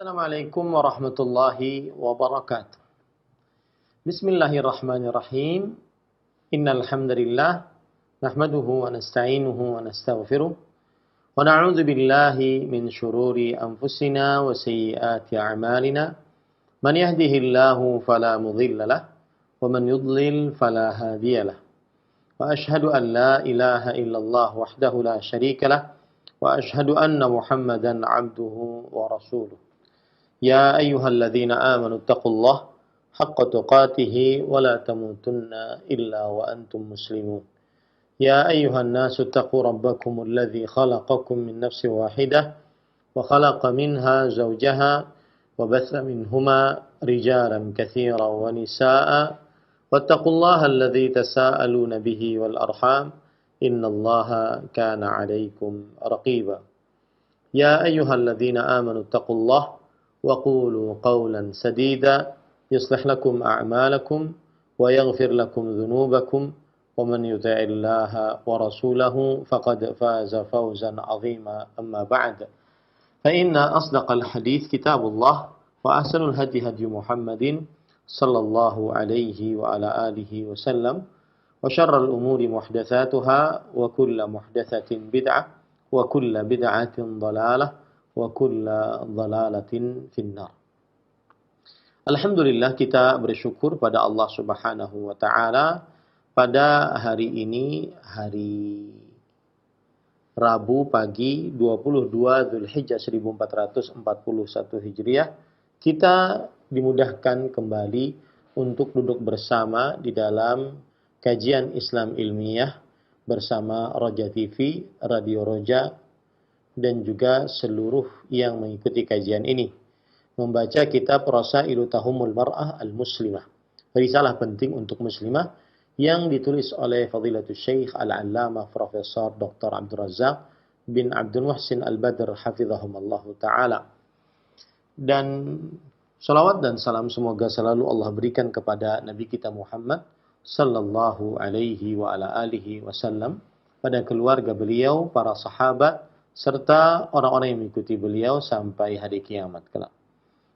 Assalamualaikum warahmatullahi wabarakatuh. Bismillahirrahmanirrahim. Innal hamdalillah nahmaduhu wa nasta'inuhu wa nastaghfiruh wa na'udzu billahi min shururi anfusina wa sayyiati a'malina. Man yahdihillahu fala mudilla lahu wa man yudlil fala hadiya lahu. Wa ashhadu an la ilaha illallah wahdahu la syarika lahu wa ashhadu anna Muhammadan 'abduhu wa rasuluh. يا أيها الذين آمنوا اتقوا الله حق تقاته ولا تموتن إلا وأنتم مسلمون يا أيها الناس اتقوا ربكم الذي خلقكم من نفس واحدة وخلق منها زوجها وبث منهما رجالا كثيرا ونساء واتقوا الله الذي تساءلون به والأرحام إن الله كان عليكم رقيبا يا أيها الذين آمنوا اتقوا الله وقولوا قولا سديدا يصلح لكم أعمالكم ويغفر لكم ذنوبكم ومن يطع الله ورسوله فقد فاز فوزا عظيما أما بعد فإن أصدق الحديث كتاب الله وأحسن الهدي هدي محمد صلى الله عليه وعلى آله وسلم وشر الأمور محدثاتها وكل محدثة بدعة وكل بدعة ضلالة wa kulla dhalalatin finnar. Alhamdulillah, kita bersyukur pada Allah Subhanahu wa taala pada hari ini, hari Rabu pagi 22 Dzulhijjah 1441 Hijriah, kita dimudahkan kembali untuk duduk bersama di dalam kajian Islam ilmiah bersama Roja TV, Radio Roja, dan juga seluruh yang mengikuti kajian ini. Membaca kitab Rasailu Tahumul Mar'ah Al-Muslimah, risalah penting untuk muslimah yang ditulis oleh Fadilatul Syekh Al-Allamah Profesor Dr. Abdul Razak bin Abdul Muhsin Al-Badr Hafizahumallahu Ta'ala. Dan salawat dan salam semoga selalu Allah berikan kepada Nabi kita Muhammad sallallahu alaihi wa ala alihi wasallam, pada keluarga beliau, para sahabat, serta orang-orang yang mengikuti beliau sampai hari kiamat kelak.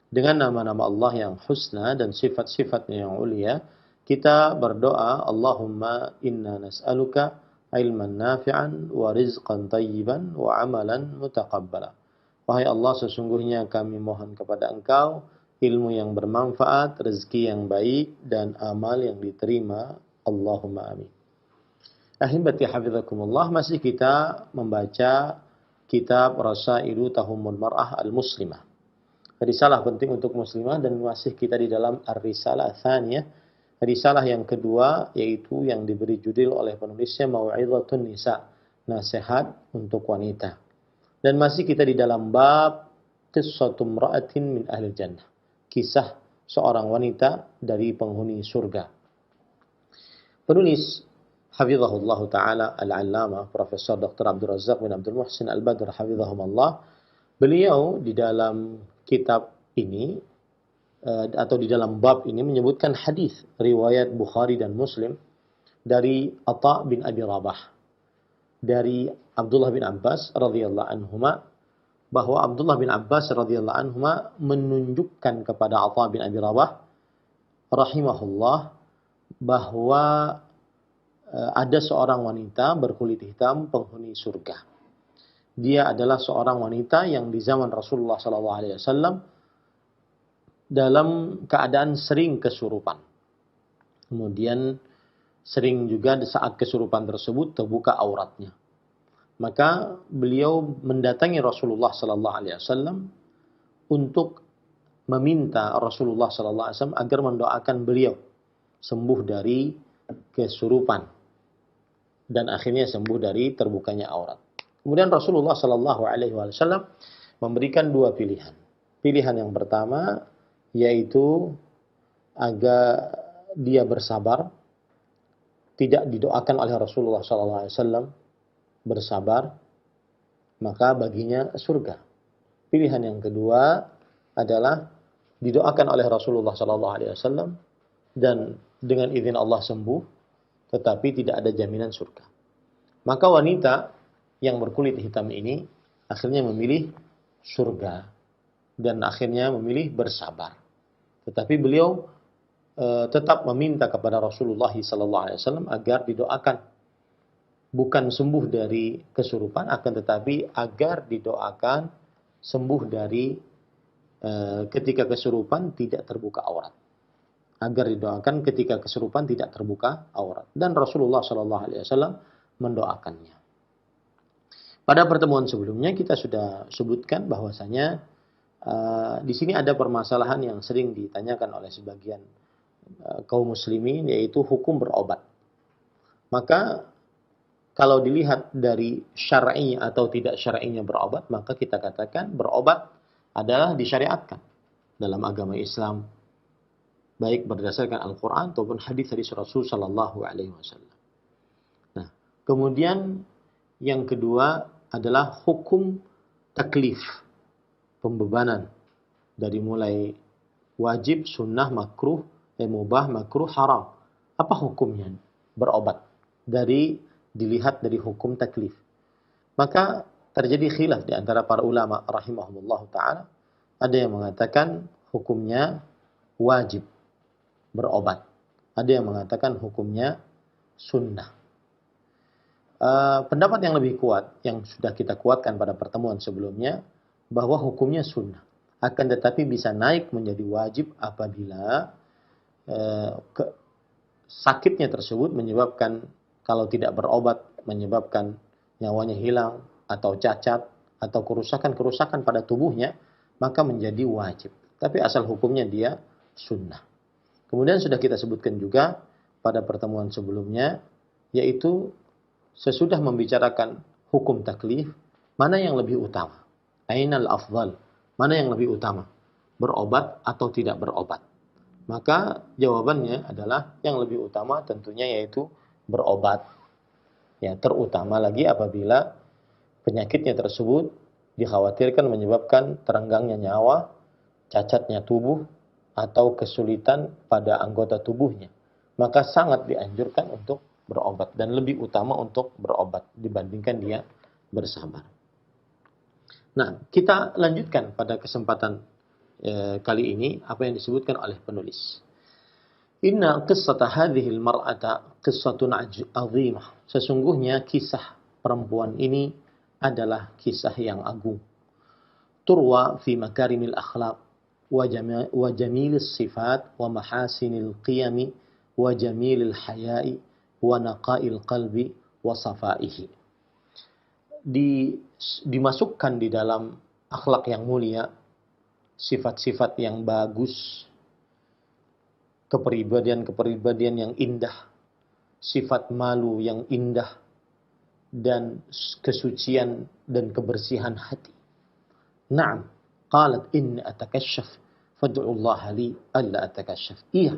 Dengan nama-nama Allah yang husna dan sifat-sifatnya yang ulia, kita berdoa, Allahumma inna nas'aluka ilman nafi'an wa rizqan tayyiban wa amalan mutaqabbala. Wahai Allah, sesungguhnya kami mohon kepada Engkau ilmu yang bermanfaat, rezeki yang baik, dan amal yang diterima. Allahumma amin. Ahibati hafizakumullah, masih kita membaca kitab Rasailu Tahumul Mar'ah Al-Muslimah, risalah penting untuk muslimah, dan masih kita di dalam Ar-Risalah Tsaniyah, risalah yang kedua, yaitu yang diberi judul oleh penulisnya Mau'izatun Nisa, nasihat untuk wanita. Dan masih kita di dalam bab Qissatum Ra'atin min Ahlil Jannah, kisah seorang wanita dari penghuni surga. Penulis Hafizahullah Ta'ala Al-Allamah Profesor Dr. Abdul Razak bin Abdul Muhsin Al-Badr Hafizahumullah, beliau di dalam kitab ini atau di dalam bab ini menyebutkan hadis riwayat Bukhari dan Muslim dari Atha bin Abi Rabah dari Abdullah bin Abbas radhiyallahu anhuma, bahwa Abdullah bin Abbas radhiyallahu anhuma menunjukkan kepada Atha bin Abi Rabah rahimahullah bahwa ada seorang wanita berkulit hitam penghuni surga. Dia adalah seorang wanita yang di zaman Rasulullah SAW dalam keadaan sering kesurupan. Kemudian sering juga di saat kesurupan tersebut terbuka auratnya. Maka beliau mendatangi Rasulullah SAW untuk meminta Rasulullah SAW agar mendoakan beliau sembuh dari kesurupan dan akhirnya sembuh dari terbukanya aurat. Kemudian Rasulullah SAW memberikan dua pilihan. Pilihan yang pertama yaitu agar dia bersabar, tidak didoakan oleh Rasulullah SAW, bersabar, maka baginya surga. Pilihan yang kedua adalah didoakan oleh Rasulullah SAW dan dengan izin Allah sembuh, tetapi tidak ada jaminan surga. Maka wanita yang berkulit hitam ini akhirnya memilih surga. dan akhirnya memilih bersabar. Tetapi beliau tetap meminta kepada Rasulullah SAW agar didoakan, bukan sembuh dari kesurupan, akan tetapi agar didoakan sembuh dari ketika kesurupan tidak terbuka aurat. Agar didoakan ketika kesurupan tidak terbuka aurat. Dan Rasulullah SAW mendoakannya. Pada pertemuan sebelumnya kita sudah sebutkan bahwasanya di sini ada permasalahan yang sering ditanyakan oleh sebagian kaum muslimin, yaitu hukum berobat. Maka kalau dilihat dari syar'inya atau tidak syar'inya berobat, maka kita katakan berobat adalah disyariatkan dalam agama Islam, baik berdasarkan Al-Quran ataupun hadis-hadis Rasul Sallallahu Alaihi Wasallam. Nah, kemudian yang kedua adalah hukum taklif, pembebanan, dari mulai wajib, sunnah, makruh, mubah, makruh, haram. Apa hukumnya berobat? Dilihat dari hukum taklif. Maka terjadi khilaf di antara para ulama rahimahumullah ta'ala. Ada yang mengatakan hukumnya wajib berobat. Ada yang mengatakan hukumnya sunnah. Pendapat yang lebih kuat, yang sudah kita kuatkan pada pertemuan sebelumnya, bahwa hukumnya sunnah. Akan tetapi bisa naik menjadi wajib apabila sakitnya tersebut menyebabkan, kalau tidak berobat, menyebabkan nyawanya hilang, atau cacat, atau kerusakan-kerusakan pada tubuhnya, maka menjadi wajib. Tapi asal hukumnya dia sunnah. Kemudian sudah kita sebutkan juga pada pertemuan sebelumnya, yaitu sesudah membicarakan hukum taklif, mana yang lebih utama? Ainal afdal? Mana yang lebih utama? Berobat atau tidak berobat? Maka jawabannya adalah yang lebih utama tentunya yaitu berobat. Ya, terutama lagi apabila penyakitnya tersebut dikhawatirkan menyebabkan terenggangnya nyawa, cacatnya tubuh, atau kesulitan pada anggota tubuhnya. Maka sangat dianjurkan untuk berobat dan lebih utama untuk berobat dibandingkan dia bersabar. Nah, kita lanjutkan pada kesempatan kali ini apa yang disebutkan oleh penulis. Inna qissata hadhil mar'ata qissatun azimah. Sesungguhnya kisah perempuan ini adalah kisah yang agung. Turwa fi makarimil akhlaq wa jamilis sifat wa mahasinil qiyami wa jamilil haya'i wa naqail qalbi wa safaihi. Dimasukkan di dalam akhlak yang mulia, sifat-sifat yang bagus, kepribadian-kepribadian yang indah, sifat malu yang indah, dan kesucian dan kebersihan hati. Naam, qalat inni atakashaf fad'u Allah li alla atakashaf. Iya.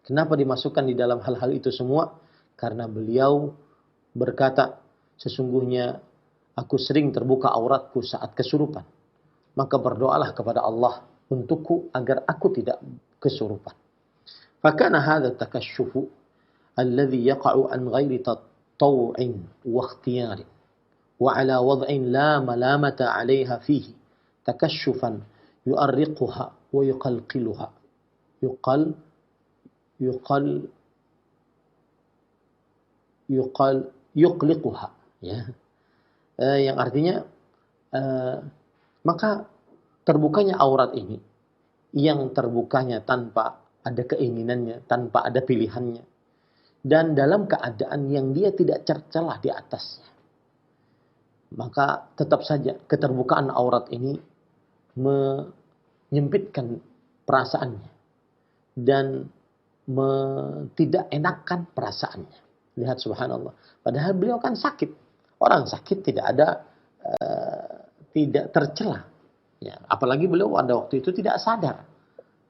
Kenapa dimasukkan di dalam hal-hal itu semua? Karena beliau berkata, sesungguhnya aku sering terbuka auratku saat kesurupan. Maka berdoalah kepada Allah untukku agar aku tidak kesurupan. Fakana hadha takashufu alladhi yaqa'u an ghairi tataw'in wa ikhtiyarin wa ala wad'in la malamata 'alayha fihi takashufan yu'arriquha wa yuqalqiluha yuqliquha, ya. Yang artinya maka terbukanya aurat ini, yang terbukanya tanpa ada keinginannya, tanpa ada pilihannya, dan dalam keadaan yang dia tidak tercelah di atasnya, maka tetap saja keterbukaan aurat ini menyempitkan perasaannya dan tidak enakan perasaannya. Lihat subhanallah. Padahal beliau kan sakit. Orang sakit tidak tercela. Ya, apalagi beliau pada waktu itu tidak sadar.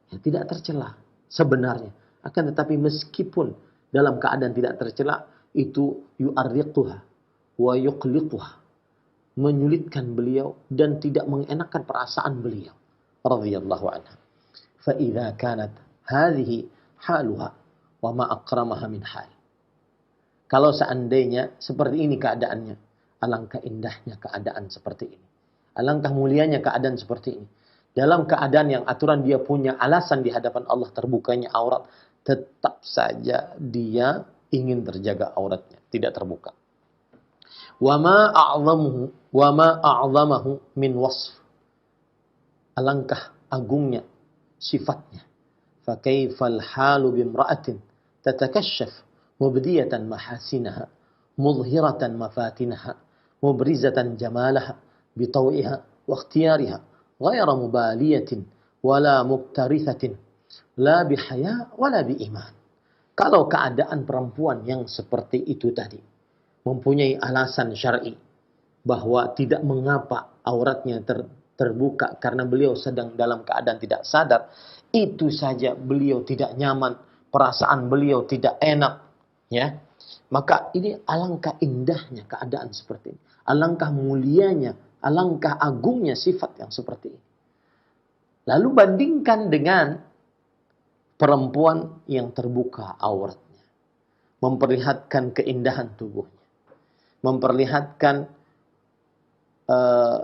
Ya, tidak tercela sebenarnya. Akan tetapi meskipun dalam keadaan tidak tercela, itu yu'arriquha wa yuqliquha, menyulitkan beliau dan tidak mengenakan perasaan beliau radhiyallahu anha. Fa idza kanat hadhihi haluha wa ma akramaha min hal. Kalau seandainya seperti ini keadaannya, alangkah indahnya keadaan seperti ini. Alangkah mulianya keadaan seperti ini. dalam keadaan yang aturan dia punya alasan di hadapan Allah terbukanya aurat, tetap saja dia ingin terjaga auratnya, tidak terbuka. Wa ma a'zamahu min wasf. Alangkah agungnya sifatnya. Fa kaifal halu bimra'atin tatakashaf mubdiyatan mahasinaha mudhhiratan mafatinaha mubrizatan jamalaha bitaw'iha wa ikhtiyariha ghayra mubaliyatin wala muktarithatin la bihaya wala biiman. Kalau keadaan perempuan yang seperti itu tadi mempunyai alasan syar'i bahwa tidak mengapa auratnya terbuka karena beliau sedang dalam keadaan tidak sadar, itu saja beliau tidak nyaman, perasaan beliau tidak enak, ya. Maka ini alangkah indahnya keadaan seperti ini. Alangkah mulianya, alangkah agungnya sifat yang seperti ini. Lalu bandingkan dengan perempuan yang terbuka auratnya, memperlihatkan keindahan tubuhnya, memperlihatkan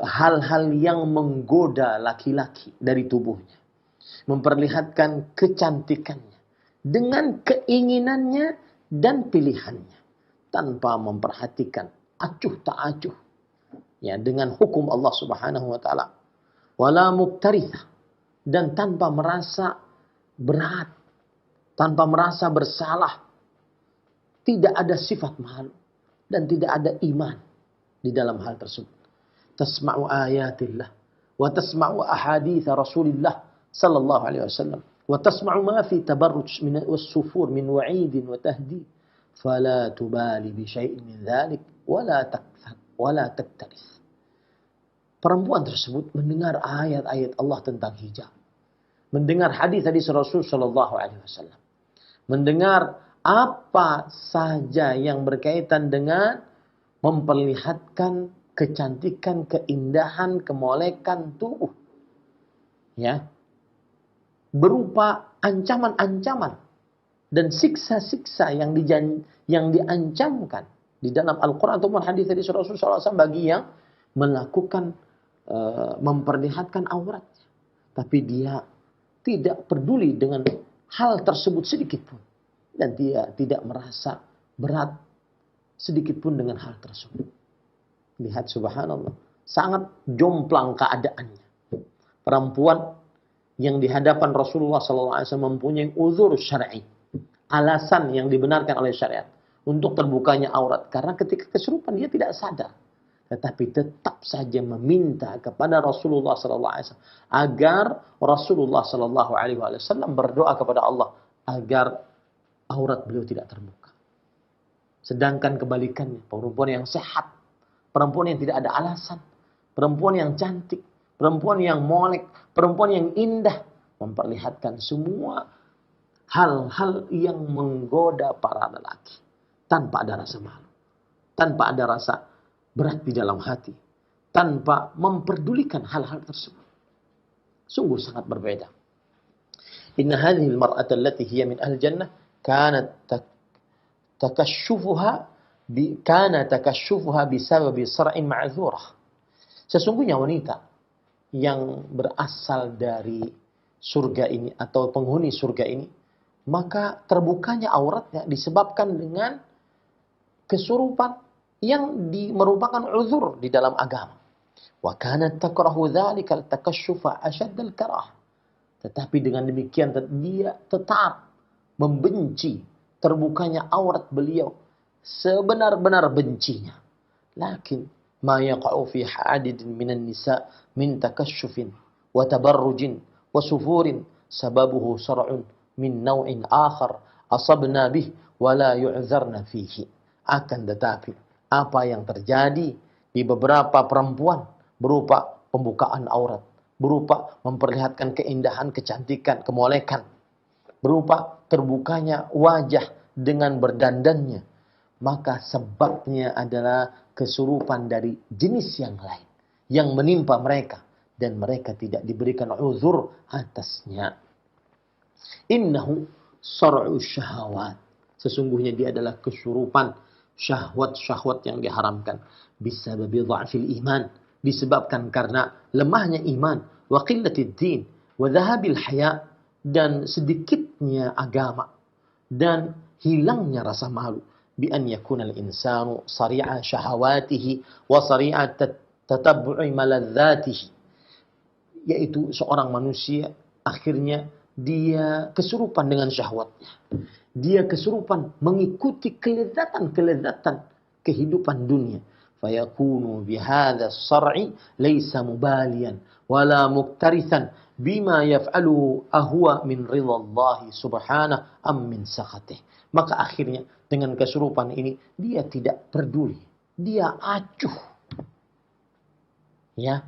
hal-hal yang menggoda laki-laki dari tubuhnya, memperlihatkan kecantikannya dengan keinginannya dan pilihannya, tanpa memperhatikan acuh tak acuh, ya, dengan hukum Allah Subhanahu wa taala, wala muktarithah, dan tanpa merasa berat, tanpa merasa bersalah, tidak ada sifat malu dan tidak ada iman di dalam hal tersebut. Tasma'u ayatillah wa tasma'u ahadits Rasulillah sallallahu alaihi wasallam wa tasma'u ma fi tabarruj min was-sufur min wa'id wa tahdid fala tubali bi syai'in min dhalik wala taktarith. Perempuan tersebut mendengar ayat-ayat Allah tentang hijab, mendengar hadis-hadis Rasul sallallahu alaihi wasallam, mendengar apa saja yang berkaitan dengan memperlihatkan kecantikan, keindahan, kemolekan tubuh, ya, berupa ancaman-ancaman dan siksa-siksa yang diancamkan di dalam Al-Quran ataupun hadis-hadis Rasulullah SAW bagi yang melakukan memperlihatkan auratnya, tapi dia tidak peduli dengan hal tersebut sedikit pun, dan dia tidak merasa berat sedikit pun dengan hal tersebut. Lihat, subhanallah, sangat jomplang keadaannya. Perempuan yang di hadapan Rasulullah SAW mempunyai uzur syar'i, alasan yang dibenarkan oleh syariat untuk terbukanya aurat, karena ketika kesurupan dia tidak sadar, tetapi tetap saja meminta kepada Rasulullah SAW agar Rasulullah SAW berdoa kepada Allah agar aurat beliau tidak terbuka. Sedangkan kebalikannya, perempuan yang sehat, perempuan yang tidak ada alasan, perempuan yang cantik, perempuan yang molek, perempuan yang indah, memperlihatkan semua hal-hal yang menggoda para lelaki tanpa ada rasa malu, tanpa ada rasa berat di dalam hati, tanpa memperdulikan hal-hal tersebut. Sungguh sangat berbeda. Inna hadhihi al-mar'ata allati hiya min ahli jannah kanat takashufuha bisababi sar'in ma'dzurah. Sesungguhnya wanita yang berasal dari surga ini atau penghuni surga ini, maka terbukanya auratnya disebabkan dengan kesurupan yang merupakan uzur di dalam agama. Wa kanat takrahu dzalika al-takashshufa ashadd al-karah. Tetapi dengan demikian dia tetap membenci terbukanya aurat beliau sebenar-benar bencinya. Lakin ma yaqa'u fi hadidin minan nisa min takashshufin wa tabarrujin wa sufurin sababuhu sar'un min naw'in akhar asabna bih wa la yu'zarna fihi. Akan tetapi apa yang terjadi di beberapa perempuan berupa pembukaan aurat, berupa memperlihatkan keindahan, kecantikan, kemolekan, berupa terbukanya wajah dengan berdandannya, maka sebabnya adalah kesurupan dari jenis yang lain yang menimpa mereka dan mereka tidak diberikan uzur atasnya. Innahu sar'u syahawat. Sesungguhnya dia adalah kesurupan syahwat-syahwat yang diharamkan. Bisababi dha'fil iman. Disebabkan karena lemahnya iman. wa qillatid din wa dhahabil haya, dan sedikitnya agama dan hilangnya rasa malu, bi an yakuna al-insanu sari'a syahawatihi wa sari'a tatabbu'i maladzatihi, yaitu seorang manusia akhirnya dia kesurupan dengan syahwatnya. Dia kesurupan mengikuti kelezatan-kelezatan kehidupan dunia. Fayakunu bihadha as-sar'i laysa mubaliyan wala muktarithan bima yaf'alu ahwa min ridhallahi subhanahu am min sakhatih. Maka akhirnya dengan kesurupan ini dia tidak peduli, dia acuh, ya,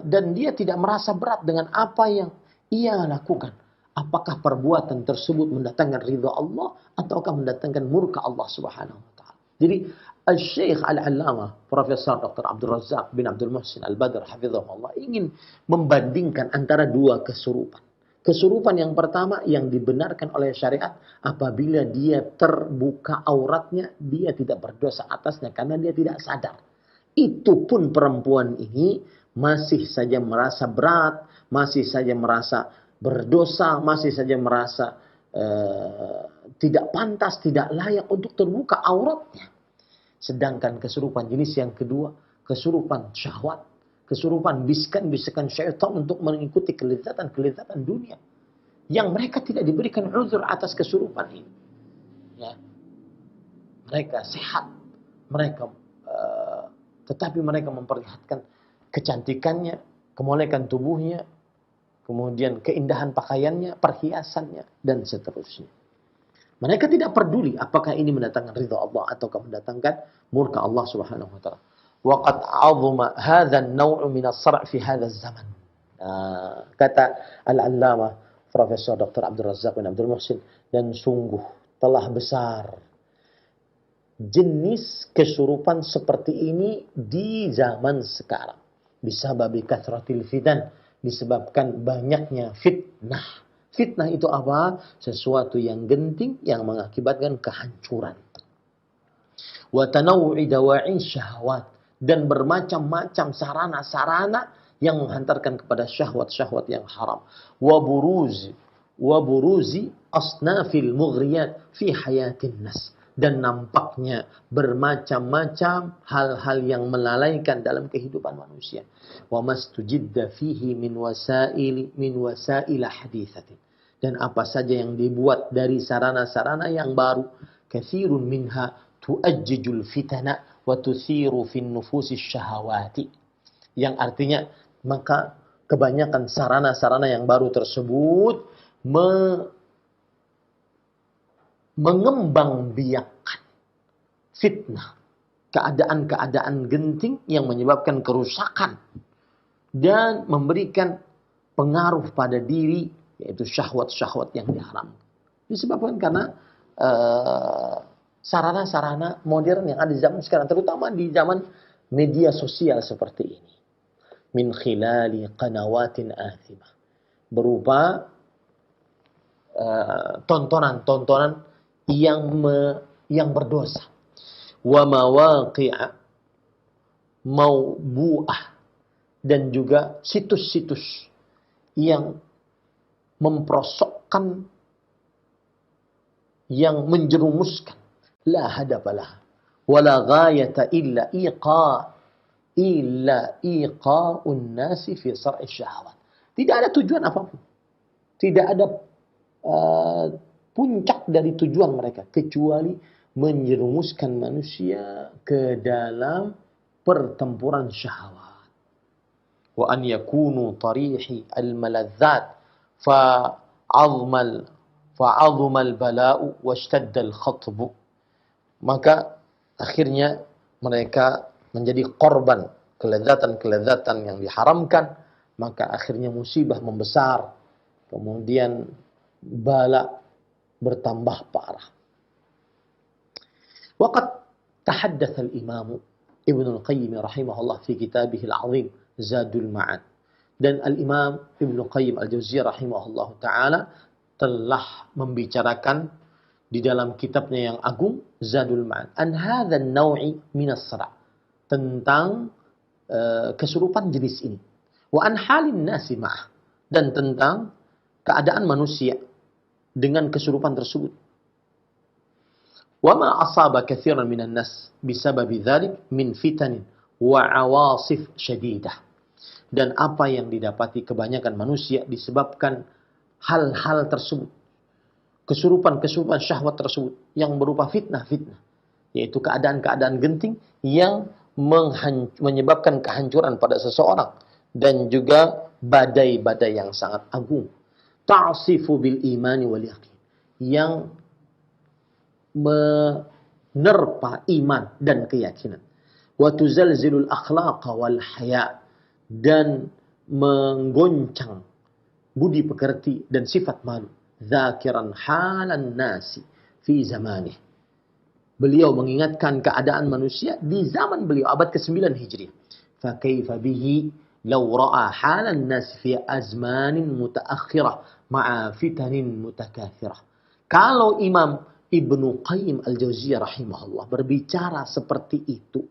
dan dia tidak merasa berat dengan apa yang ia lakukan. Apakah perbuatan tersebut mendatangkan ridha Allah ataukah mendatangkan murka Allah Subhanahu wa taala. Jadi Al-Syekh Al-Allamah Profesor Dr. Abdul Razak bin Abdul Muhsin Al-Badr hafizahullah ingin membandingkan antara dua kesurupan. Kesurupan yang pertama yang dibenarkan oleh syariat apabila dia terbuka auratnya, dia tidak berdosa atasnya karena dia tidak sadar. Itu pun perempuan ini masih saja merasa berat, masih saja merasa berdosa, masih saja merasa tidak pantas, tidak layak untuk terbuka auratnya. Sedangkan kesurupan jenis yang kedua, kesurupan syahwat, kesurupan bisikan-bisikan syaitan untuk mengikuti kelezatan-kelezatan dunia, yang mereka tidak diberikan uzur atas kesurupan ini. Ya. Mereka sehat, mereka tetapi mereka memperlihatkan kecantikannya, kemolekan tubuhnya, kemudian keindahan pakaiannya, perhiasannya, dan seterusnya. Mereka tidak peduli apakah ini mendatangkan ridha Allah ataukah mendatangkan murka Allah Subhanahu wa taala. Wa qad 'azama hadha an-naw' min as-sar' fi hadha az-zaman. Kata Al-Allamah Profesor Dr. Abdul Razak bin Abdul Muhsin, dan sungguh telah besar jenis kesurupan seperti ini di zaman sekarang. Bisababi kathratil fitan, disebabkan banyaknya fitnah. Fitnah itu apa? Sesuatu yang genting yang mengakibatkan kehancuran. Wa tanawu'i dawa'i syahwat, dan bermacam-macam sarana-sarana yang menghantarkan kepada syahwat-syahwat yang haram. Wa buruzi asnafil mughriyat fi hayatin nas, dan nampaknya bermacam-macam hal-hal yang melalaikan dalam kehidupan manusia. Wa mastujidda fihi min wasail haditsatin, dan apa saja yang dibuat dari sarana-sarana yang baru, katsirun minha tuajjijul fitana wa tuthiru fin nufusi syahawati, yang artinya maka kebanyakan sarana-sarana yang baru tersebut mengembangbiakkan fitnah, keadaan-keadaan genting yang menyebabkan kerusakan dan memberikan pengaruh pada diri, yaitu syahwat-syahwat yang diharamkan. Disebabkan karena sarana-sarana modern yang ada di zaman sekarang, terutama di zaman media sosial seperti ini. Min khilali qanawatin athimah, berupa tontonan-tontonan yang berdosa. Wa mawaqi'a mawbu'ah, dan juga situs-situs yang memperosokkan, yang menjerumuskan. La hadapalah wala ghayata illa iqa'un nasi fi sar'i syahwat. Tidak ada tujuan apapun, tidak ada puncak dari tujuan mereka kecuali menjerumuskan manusia ke dalam pertempuran syahwat. Wa an yakunu tarihi al-maladzat fa'azmal bala'u washtadda al-khatbu. Maka akhirnya mereka menjadi korban kelezatan-kelezatan yang diharamkan, maka akhirnya musibah membesar, kemudian bala bertambah parah. Waqad tahaddatha al-Imam Ibnu Al-Qayyim rahimahullah fi kitabih al-'azim Zadul Ma'ad. Dan Al-Imam Ibnu Qayyim Al-Jauziyah rahimahullah taala telah membicarakan di dalam kitabnya yang agung Zadul Ma'ad an hadzal naw'i min as-sara', tentang kesurupan jenis ini. Wa an halin nasi ma'ah, dan tentang keadaan manusia dengan kesurupan tersebut. Wa ma asaba katsiran minan nas bisababi dzalik min fitanin wa awasif syadidah. Dan apa yang didapati kebanyakan manusia disebabkan hal-hal tersebut, kesurupan-kesurupan syahwat tersebut yang berupa fitnah-fitnah, yaitu keadaan-keadaan genting yang menyebabkan kehancuran pada seseorang, dan juga badai-badai yang sangat agung. Ta'sifu bil imani wal yaqin, yang menerpa iman dan keyakinan. Wa tuzalzilul akhlaqa wal haya, dan menggoncang budi pekerti dan sifat malu. Dzakiran halan nasi fi zamanih. Beliau mengingatkan keadaan manusia di zaman beliau, abad ke-9 Hijriah. Fa kaifa bihi law ra'a halan nasi fi azmanin mutaakhirah ma'a fitanin mutakathirah. Kalau Imam Ibnu Qayyim Al-Jauziyah rahimahullah berbicara seperti itu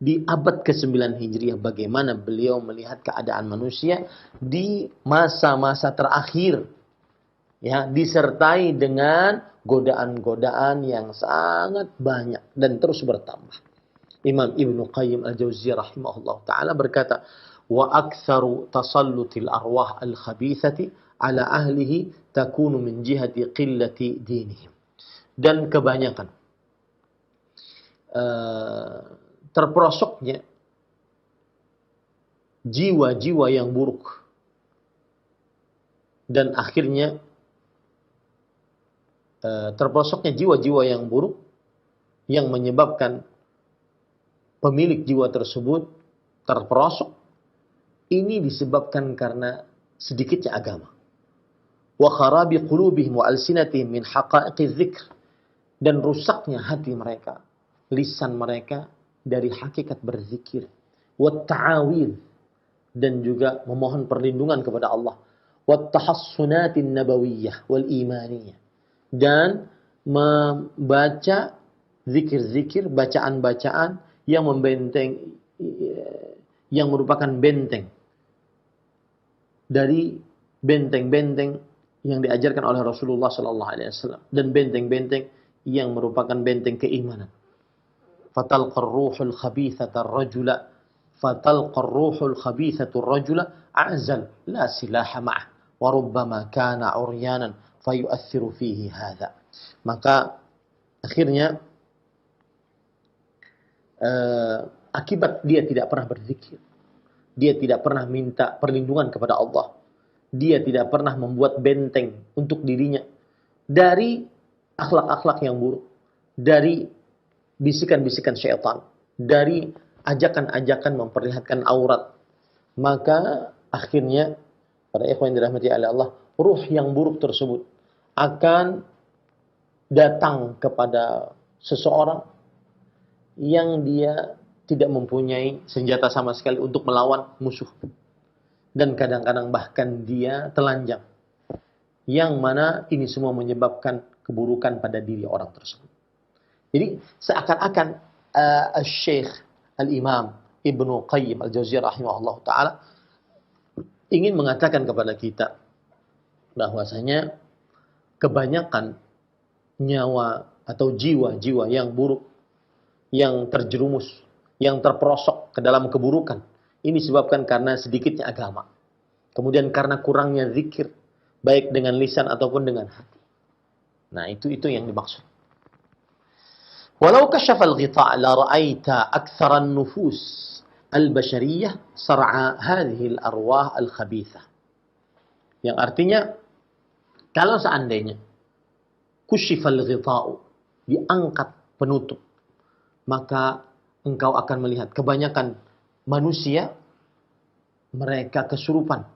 di abad ke-9 Hijriah, bagaimana beliau melihat keadaan manusia di masa-masa terakhir, ya, disertai dengan godaan-godaan yang sangat banyak dan terus bertambah. Imam Ibnu Qayyim Al-Jauziyah rahimahullah ta'ala berkata, wa aktsaru tasallutil arwah al-khabithati ala ahlihi takunu min jihati qillati dinihim. Dan kebanyakan terperosoknya jiwa-jiwa yang buruk, dan akhirnya terperosoknya jiwa-jiwa yang buruk yang menyebabkan pemilik jiwa tersebut terperosok, ini disebabkan karena sedikitnya agama. Wa kharabi qulubihim wa alsinatihim min haqa'iqiz dzikr, dan rusaknya hati mereka, lisan mereka dari hakikat berzikir. Wat ta'awidz, dan juga memohon perlindungan kepada Allah. Wat tahassunatin nabawiyah wal imaniyah, dan membaca zikir-zikir, bacaan-bacaan yang membenteng, yang merupakan benteng dari benteng-benteng yang diajarkan oleh Rasulullah sallallahu alaihi wasallam, dan benteng-benteng yang merupakan benteng keimanan. Fatalqa ar-ruhul khabithata ar-rajula a'zal la silaha ma'ah wa rubbama kana uryanan fayu'athiru fihi hadha. Maka akhirnya akibat dia tidak pernah berzikir, dia tidak pernah minta perlindungan kepada Allah, dia tidak pernah membuat benteng untuk dirinya dari akhlak-akhlak yang buruk, dari bisikan-bisikan syaitan, dari ajakan-ajakan memperlihatkan aurat, maka akhirnya, para ikhwan yang dirahmati oleh Allah, ruh yang buruk tersebut akan datang kepada seseorang yang dia tidak mempunyai senjata sama sekali untuk melawan musuh, dan kadang-kadang bahkan dia telanjang, yang mana ini semua menyebabkan keburukan pada diri orang tersebut. Jadi seakan-akan Syekh Al-Imam Ibnu Qayyim Al-Jauziyah rahimahullah ta'ala ingin mengatakan kepada kita bahwasanya kebanyakan nyawa atau jiwa-jiwa yang buruk, yang terjerumus, yang terperosok ke dalam keburukan, ini disebabkan karena sedikitnya agama, kemudian karena kurangnya zikir, baik dengan lisan ataupun dengan hati. Nah, itu yang dimaksud. Walau kashafa al-ghita' la ra'aita aktsara an-nufus al-bashariyah sar'a hadhihi al-arwah al-khabithah. Yang artinya, kalau seandainya kushifa al-ghita'u, diangkat penutup, maka engkau akan melihat kebanyakan manusia mereka kesurupan,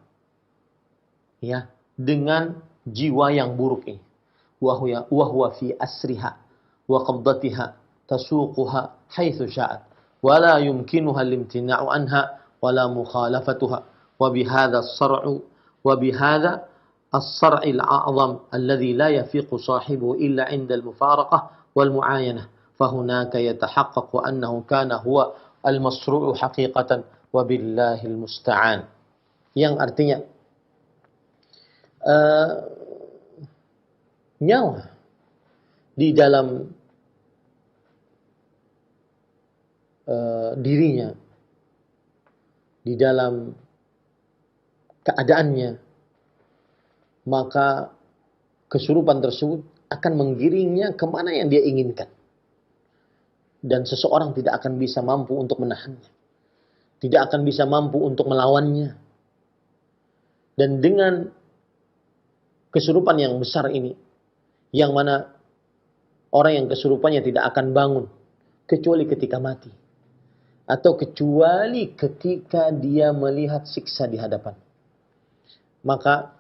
ya, dengan jiwa yang buruk ini. Wa huwa fi asriha wa qabdatiha tasuquha haitsu sya'at wa la yumkinuha al-imtina'u anha wa la mukhalafatuha wa bihadha as-sar'u wa bihadha as-sar'i al-a'zam alladhi la yafiqu sahibuhu illa 'inda al-mufaraqah wal mu'ayanah fa hunaka yatahaqqaqu annahu kana huwa al-masru'u haqiqatan Wabillahil musta'an. Yang artinya nyawa di dalam dirinya, di dalam keadaannya, maka kesurupan tersebut akan menggiringnya kemana yang dia inginkan. Dan seseorang tidak akan bisa mampu untuk menahannya. Tidak akan bisa mampu untuk melawannya. Dan dengan kesurupan yang besar ini, yang mana orang yang kesurupannya tidak akan bangun kecuali ketika mati, atau kecuali ketika dia melihat siksa di hadapan. Maka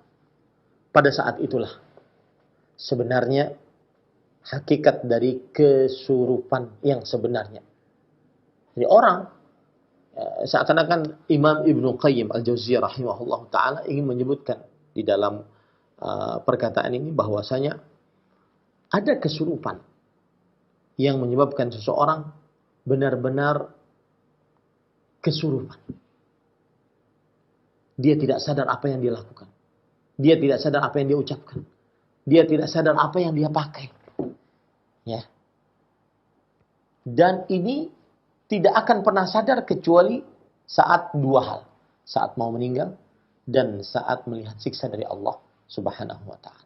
pada saat itulah sebenarnya hakikat dari kesurupan yang sebenarnya. Jadi orang seakan-akan Imam Ibnu Qayyim Al-Jauziyah rahimahullah ta'ala ingin menyebutkan di dalam perkataan ini bahwasanya ada kesurupan yang menyebabkan seseorang benar-benar kesurupan. Dia tidak sadar apa yang dia lakukan. Dia tidak sadar apa yang dia ucapkan. Dia tidak sadar apa yang dia pakai. Ya. Dan ini tidak akan pernah sadar kecuali saat dua hal. Saat mau meninggal dan saat melihat siksa dari Allah Subhanahu wa ta'ala.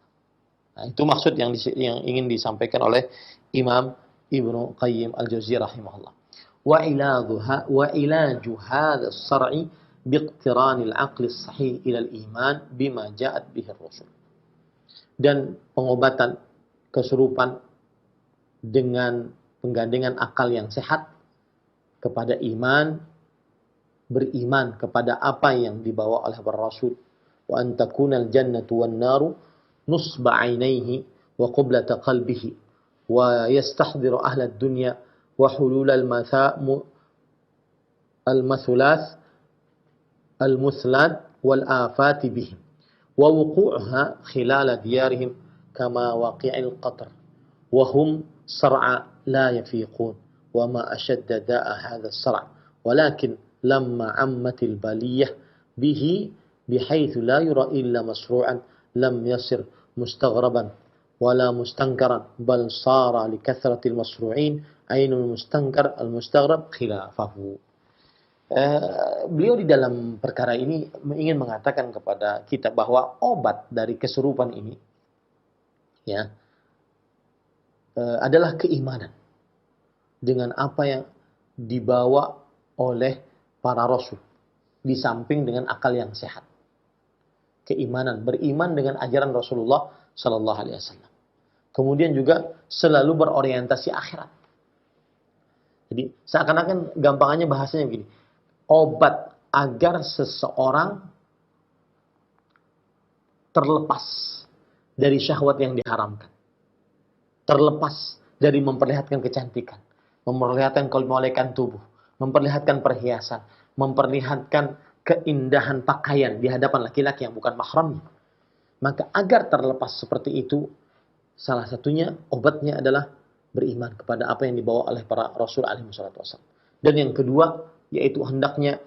Nah, itu maksud yang ingin disampaikan oleh Imam Ibnu Qayyim Al-Jauziyah rahimahullah. Wa ilaju hadha as-sar'i biqtiran al-aql as-sahih ila al-iman bima ja'at bihi ar-rusul. Dan pengobatan kesurupan dengan penggandengan akal yang sehat kepada iman, beriman kepada apa yang dibawa oleh para rasul. Wa an takuna al-jannatu wan-naru nusba 'ainaihi wa qiblata qalbihi wa yastahdhiru ahla ad-dunya wa hulul al-mathulath al-muthlat wal afat bihim wa wuqu'uha khilal diyarihim kama waqi'il qatr wa hum sar'a la yafiqun wa ma ashadda da'a hadha as-sar'a walakin lamma 'ammatil baliyah bihi bihaythu la yura illa masru'an lam yasir mustaghraban wala mustankaran bal sara li kathratil masru'in ainul mustankar al mustaghrab khilafahu. Beliau di dalam perkara ini ingin mengatakan kepada kita bahwa obat dari kesurupan ini ya adalah keimanan dengan apa yang dibawa oleh para rasul di samping dengan akal yang sehat. Keimanan, beriman dengan ajaran Rasulullah sallallahu alaihi wasallam. Kemudian juga selalu berorientasi akhirat. Jadi seakan-akan gampangannya bahasanya begini. Obat agar seseorang terlepas dari syahwat yang diharamkan. Terlepas dari memperlihatkan kecantikan, memperlihatkan kemolekan tubuh, memperlihatkan perhiasan, memperlihatkan keindahan pakaian di hadapan laki-laki yang bukan mahramnya. Maka agar terlepas seperti itu, salah satunya obatnya adalah beriman kepada apa yang dibawa oleh para Rasul alaihi wassallam. Dan yang kedua, yaitu hendaknya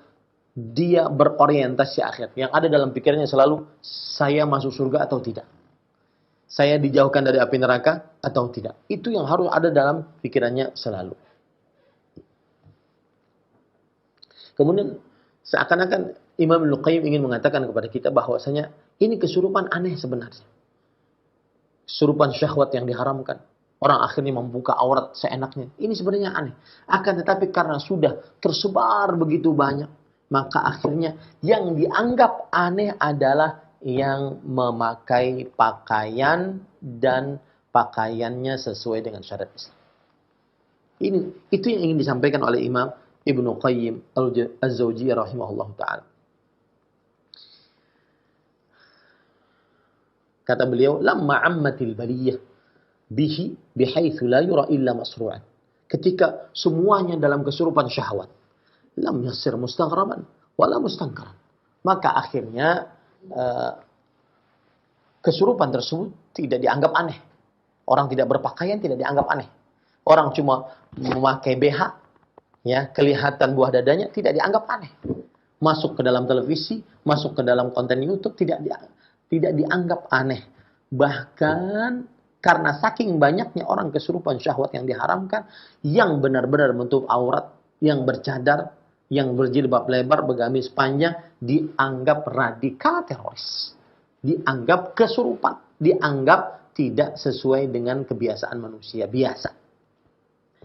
dia berorientasi akhirat. Yang ada dalam pikirannya selalu, saya masuk surga atau tidak. Saya dijauhkan dari api neraka atau tidak. Itu yang harus ada dalam pikirannya selalu. Kemudian seakan-akan Imam Ibnu Qayyim ingin mengatakan kepada kita bahwasanya ini kesurupan aneh sebenarnya. Kesurupan syahwat yang diharamkan. Orang akhirnya membuka aurat seenaknya. Ini sebenarnya aneh. Akan tetapi karena sudah tersebar begitu banyak, maka akhirnya yang dianggap aneh adalah yang memakai pakaian dan pakaiannya sesuai dengan syariat Islam. Itu yang ingin disampaikan oleh Imam Ibnu Qayyim Al-Jauziyah rahimahullah ta'ala. Kata beliau, lamma ammatil baliyah bihi bihaitsu la yura illa masru'an. Ketika semuanya dalam kesurupan syahwat, lam yasir mustaghraban wala mustankaran. Maka akhirnya kesurupan tersebut tidak dianggap aneh. Orang tidak berpakaian tidak dianggap aneh. Orang cuma memakai BH, ya, kelihatan buah dadanya tidak dianggap aneh. masuk ke dalam televisi, masuk ke dalam konten YouTube tidak dianggap aneh. Bahkan karena saking banyaknya orang kesurupan syahwat yang diharamkan, yang benar-benar menutup aurat, yang bercadar, yang berjilbab lebar, bergamis panjang, dianggap radikal teroris. Dianggap kesurupan. Dianggap tidak sesuai dengan kebiasaan manusia biasa.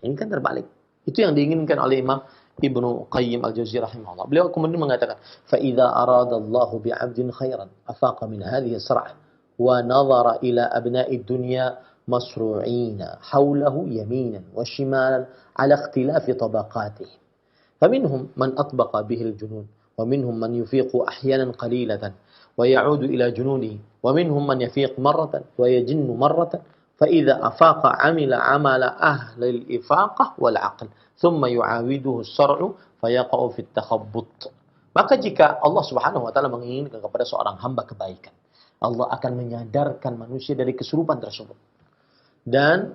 Ini kan terbalik. Itu yang diinginkan oleh Imam Ibnu Qayyim al-Jauziyah rahimahullah. Beliau kemudian mengatakan, فَإِذَا أَرَادَ اللَّهُ بِعَبْدٍ خَيْرًا أَفَاقَ مِنْ هَذِهِ السَّرْعَةِ وَنَظَرَ إِلَى أَبْنَاءِ الدُّنْيَا مَصْرُوعِينَ حَوْلَهُ يَمِينًا وَشِمَالًا عَلَى اخْتِلَافِ طَبَقَاتِهِ فَمِنْهُمْ مَنْ أَطْبَقَ بِهِ الْجُنُونَ وَمِنْهُمْ مَنْ يُفِيقُ أَحْيَانًا قَلِيلَةً وَيَعُودُ إِلَى جُنُونِهِ وَمِنْهُمْ مَنْ يَفِيقُ مَرَّةً وَيَجِنُّ مَرَّةً فإذا أفاق عمل عمل أهل الإفاقة والعقل ثم يعاوده الشرع فيقع في التخبط. Maka jika Allah Subhanahu wa taala menginginkan kepada seorang hamba kebaikan, Allah akan menyadarkan manusia dari kesurupan tersebut. Dan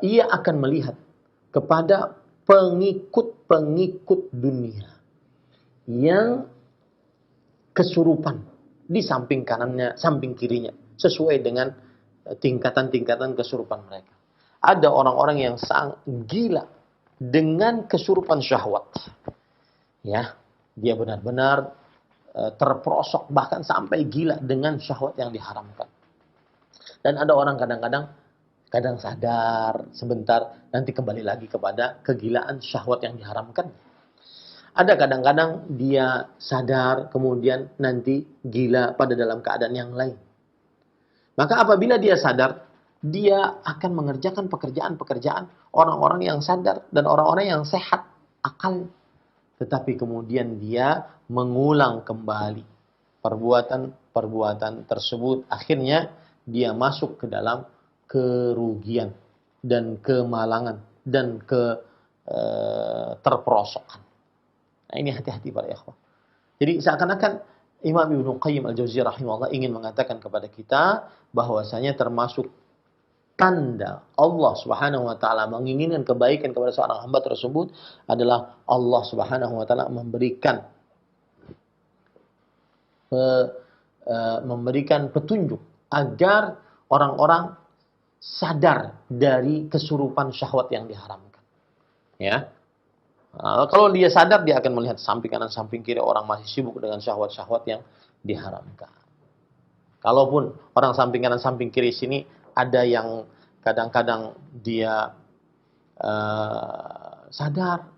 ia akan melihat kepada pengikut-pengikut dunia yang kesurupan di samping kanannya, samping kirinya, sesuai dengan tingkatan-tingkatan kesurupan mereka. Ada orang-orang yang sangat gila dengan kesurupan syahwat. Ya, dia benar-benar terperosok bahkan sampai gila dengan syahwat yang diharamkan. Dan ada orang kadang sadar sebentar, nanti kembali lagi kepada kegilaan syahwat yang diharamkan. Ada kadang-kadang dia sadar kemudian nanti gila pada dalam keadaan yang lain. Maka apabila dia sadar, dia akan mengerjakan pekerjaan-pekerjaan orang-orang yang sadar dan orang-orang yang sehat akal. Tetapi kemudian dia mengulang kembali perbuatan-perbuatan tersebut. Akhirnya dia masuk ke dalam kerugian dan kemalangan dan terperosokan. Nah, ini hati-hati para ikhwah. Jadi seakan-akan Imam Ibnu Qayyim al-Jauziyah rahimahullah ingin mengatakan kepada kita bahwasanya termasuk tanda Allah Subhanahu wa taala menginginkan kebaikan kepada seorang hamba tersebut adalah Allah Subhanahu wa taala memberikan petunjuk agar orang-orang sadar dari kesurupan syahwat yang diharamkan. Ya. Kalau dia sadar, dia akan melihat samping kanan, samping kiri orang masih sibuk dengan syahwat-syahwat yang diharamkan. Kalaupun orang samping kanan, samping kiri sini ada yang kadang-kadang dia sadar,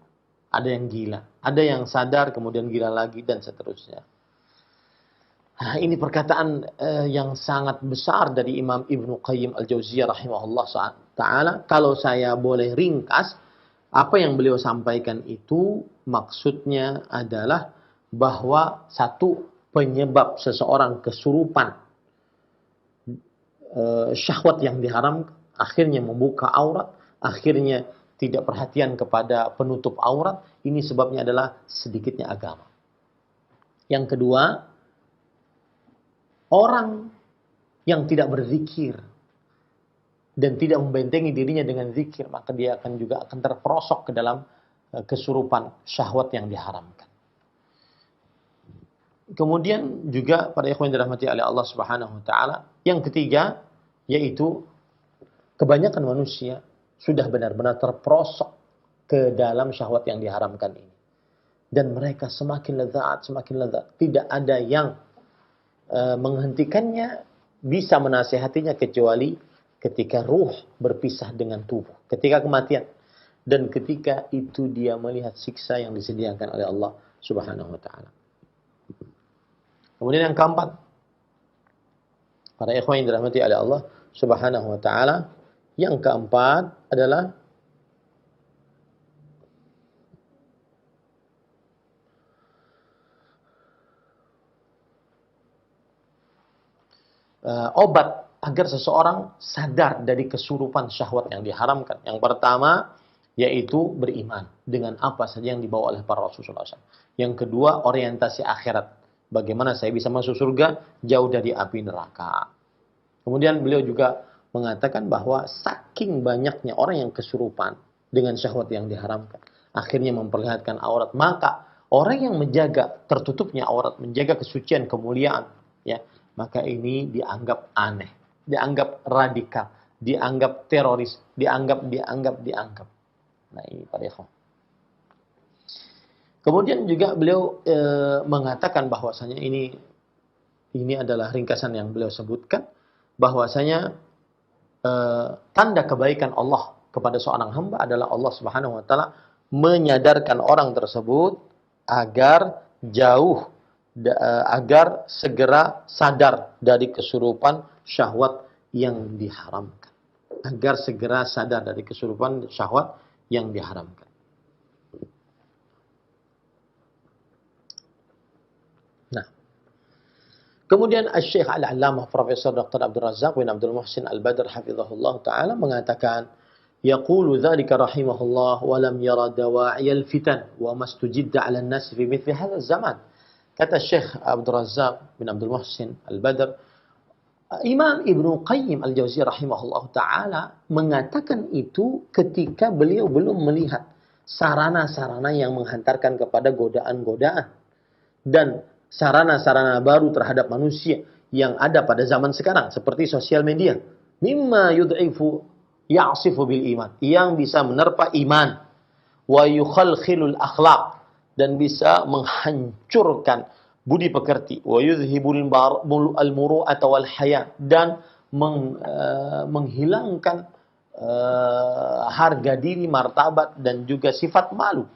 ada yang gila, ada yang sadar kemudian gila lagi dan seterusnya. Nah, ini perkataan yang sangat besar dari Imam Ibnu Qayyim al-Jauziyah rahimahullah ta'ala. Kalau saya boleh ringkas, apa yang beliau sampaikan itu maksudnya adalah bahwa satu penyebab seseorang kesurupan syahwat yang diharamkan, akhirnya membuka aurat, akhirnya tidak perhatian kepada penutup aurat, ini sebabnya adalah sedikitnya agama. Yang kedua, orang yang tidak berzikir dan tidak membentengi dirinya dengan zikir, maka dia akan terperosok ke dalam kesurupan syahwat yang diharamkan. Kemudian juga pada ikhwan yang dirahmati oleh Allah Subhanahu wa taala, yang ketiga yaitu kebanyakan manusia sudah benar-benar terperosok ke dalam syahwat yang diharamkan ini. Dan mereka semakin lezat. Tidak ada yang menghentikannya, bisa menasihatinya kecuali ketika ruh berpisah dengan tubuh, ketika kematian, dan ketika itu dia melihat siksa yang disediakan oleh Allah Subhanahu wa taala. Kemudian yang keempat, para ikhwan yang dirahmati oleh Allah Subhanahu wa taala, yang keempat adalah obat agar seseorang sadar dari kesurupan syahwat yang diharamkan. Yang pertama, yaitu beriman dengan apa saja yang dibawa oleh para Rasulullah SAW. Yang kedua, orientasi akhirat. Bagaimana saya bisa masuk surga, jauh dari api neraka. Kemudian beliau juga mengatakan bahwa saking banyaknya orang yang kesurupan dengan syahwat yang diharamkan, akhirnya memperlihatkan aurat, maka Orang yang menjaga tertutupnya aurat, menjaga kesucian, kemuliaan, ya, maka ini dianggap aneh, dianggap radikal, dianggap teroris, dianggap. Nah, ini para ikhwan. Kemudian juga beliau mengatakan bahwasanya ini adalah ringkasan yang beliau sebutkan, bahwasanya tanda kebaikan Allah kepada seorang hamba adalah Allah Subhanahu wa taala menyadarkan orang tersebut agar agar segera sadar dari kesurupan syahwat yang diharamkan. Agar segera sadar dari kesurupan syahwat yang diharamkan. Nah, kemudian Syekh Al-Allamah Profesor Dr. Abdul Razak bin Abdul Muhsin Al-Badr hafizahullah taala mengatakan, yaqulu dzalika rahimahullah wa lam yara dawa'iyal fitan wa mastujidda 'ala an-nas fi mithli hadzal zaman. Kata Syekh Abdul Razak bin Abdul Muhsin Al-Badr, Imam Ibnu Qayyim Al-Jauziyah rahimahullah taala mengatakan itu ketika beliau belum melihat sarana-sarana yang menghantarkan kepada godaan-godaan dan sarana-sarana baru terhadap manusia yang ada pada zaman sekarang seperti sosial media, mimma yud'ifu ya'sifu bil iman, yang bisa menerpa iman, wa yukhalkhilul akhlaq, dan bisa menghancurkan budi pekerti, wa yuzhibul al-muru'ata wal haya, dan menghilangkan harga diri, martabat, dan juga sifat malu.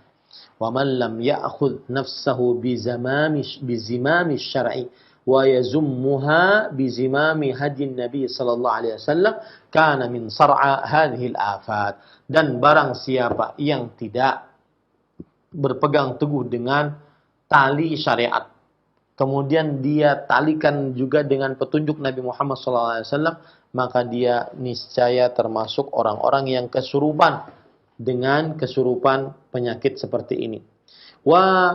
Wa man lam ya'khudh nafsahu bizimami syar'i wa yazummuha bizimami hadin Nabi sallallahu alaihi wasallam kana min sar'a hadhihi al-afat. Dan barang siapa yang tidak berpegang teguh dengan tali syariat, kemudian dia talikan juga dengan petunjuk Nabi Muhammad SAW, maka dia niscaya termasuk orang-orang yang kesurupan dengan kesurupan penyakit seperti ini. Wa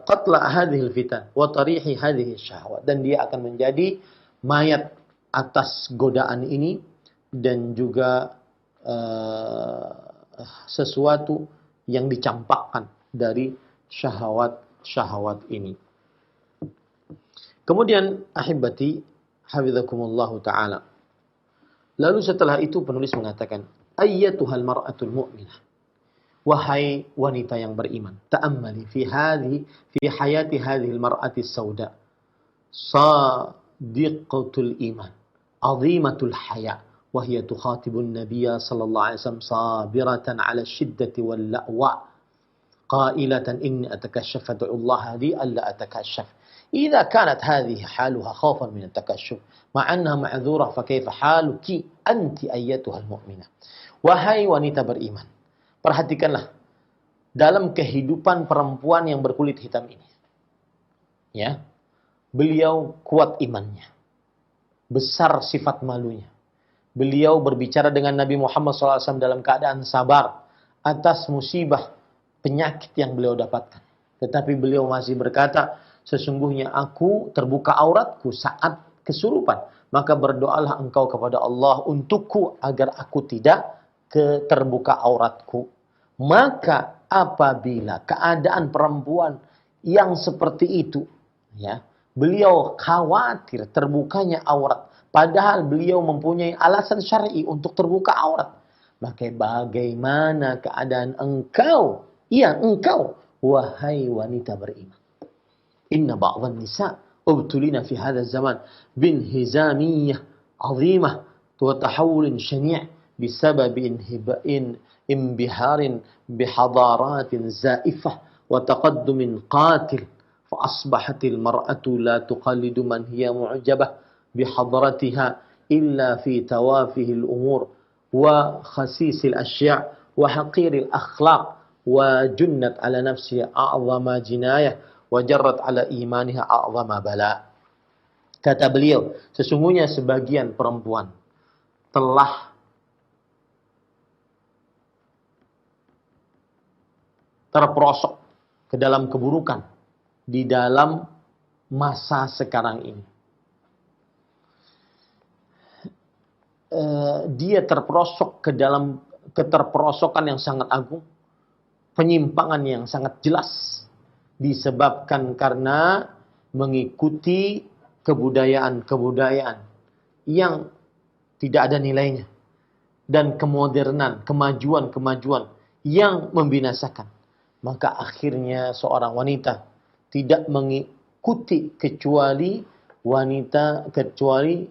qatla hadhil fitan wa tarihi hadhihi syahwat, dan dia akan menjadi mayat atas godaan ini dan juga sesuatu yang dicampakkan dari syahwat ini. Kemudian ahibati hafizakumullah taala. Lalu setelah itu penulis mengatakan, ayyatuhal mar'atul mu'minah, wahai wanita yang beriman, ta'ammali fi hayati hadhil mar'ati sauda, sadiqatul iman, azimatul haya, وهي تخاطب النبي صلى الله عليه وسلم صابرة على الشدة واللأواء قائلة إني أتكشف فادعوا الله لي ألا أتكشف. إذا كانت هذه حالها خوفا من التكشف مع أنها معذورة فكيف حالك أنت أيتها المؤمنة. Wahai wanita beriman, perhatikanlah dalam kehidupan perempuan yang berkulit hitam ini. Ya, beliau kuat imannya, besar sifat malunya. Beliau berbicara dengan Nabi Muhammad SAW dalam keadaan sabar atas musibah penyakit yang beliau dapatkan. Tetapi beliau masih berkata, sesungguhnya aku terbuka auratku saat kesurupan. Maka berdoalah engkau kepada Allah untukku agar aku tidak terbuka auratku. Maka apabila keadaan perempuan yang seperti itu, ya, beliau khawatir terbukanya aurat, padahal beliau mempunyai alasan syar'i untuk terbuka aurat, maka bagaimana keadaan engkau? Iya, engkau, wahai wanita beriman. Inna ba'dhan nisa ubtulina fi hadha zaman binhizamiyah azimah wa tahawulin syani' bisabab inbiharin bihadaratin zaifah wa taqaddumin qatil fa asbahatil mar'atu la tuqallidu man hiya mu'jabah بحضرتها إلا في توافه الأمور وخسيس الأشياء وحقير الأخلاق وجنت على نفسها أعظم جناية وجرت على إيمانها أعظم بلاء. Kata beliau, sesungguhnya sebagian perempuan telah terperosok ke dalam keburukan di dalam masa sekarang ini. Dia terperosok ke dalam keterperosokan yang sangat agung, penyimpangan yang sangat jelas disebabkan karena mengikuti kebudayaan-kebudayaan yang tidak ada nilainya dan kemodernan, kemajuan-kemajuan yang membinasakan. Maka akhirnya seorang wanita tidak mengikuti kecuali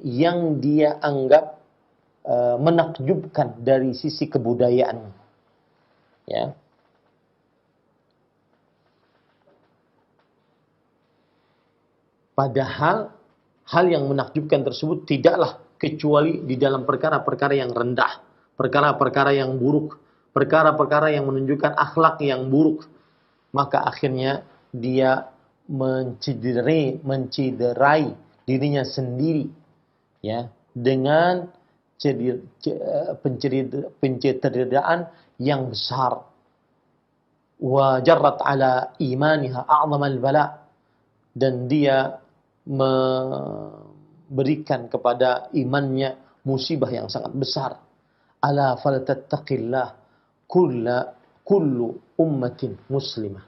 yang dia anggap menakjubkan dari sisi kebudayaan. Ya. Padahal hal yang menakjubkan tersebut tidaklah kecuali di dalam perkara-perkara yang rendah, perkara-perkara yang buruk, perkara-perkara yang menunjukkan akhlak yang buruk. Maka akhirnya dia menciderai dirinya sendiri, ya, dengan pencederaan yang besar. Wa jarrat ala imaniha a'zamal bala, dan dia memberikan kepada imannya musibah yang sangat besar. Ala faltattaqillah kullu ummatin muslimah,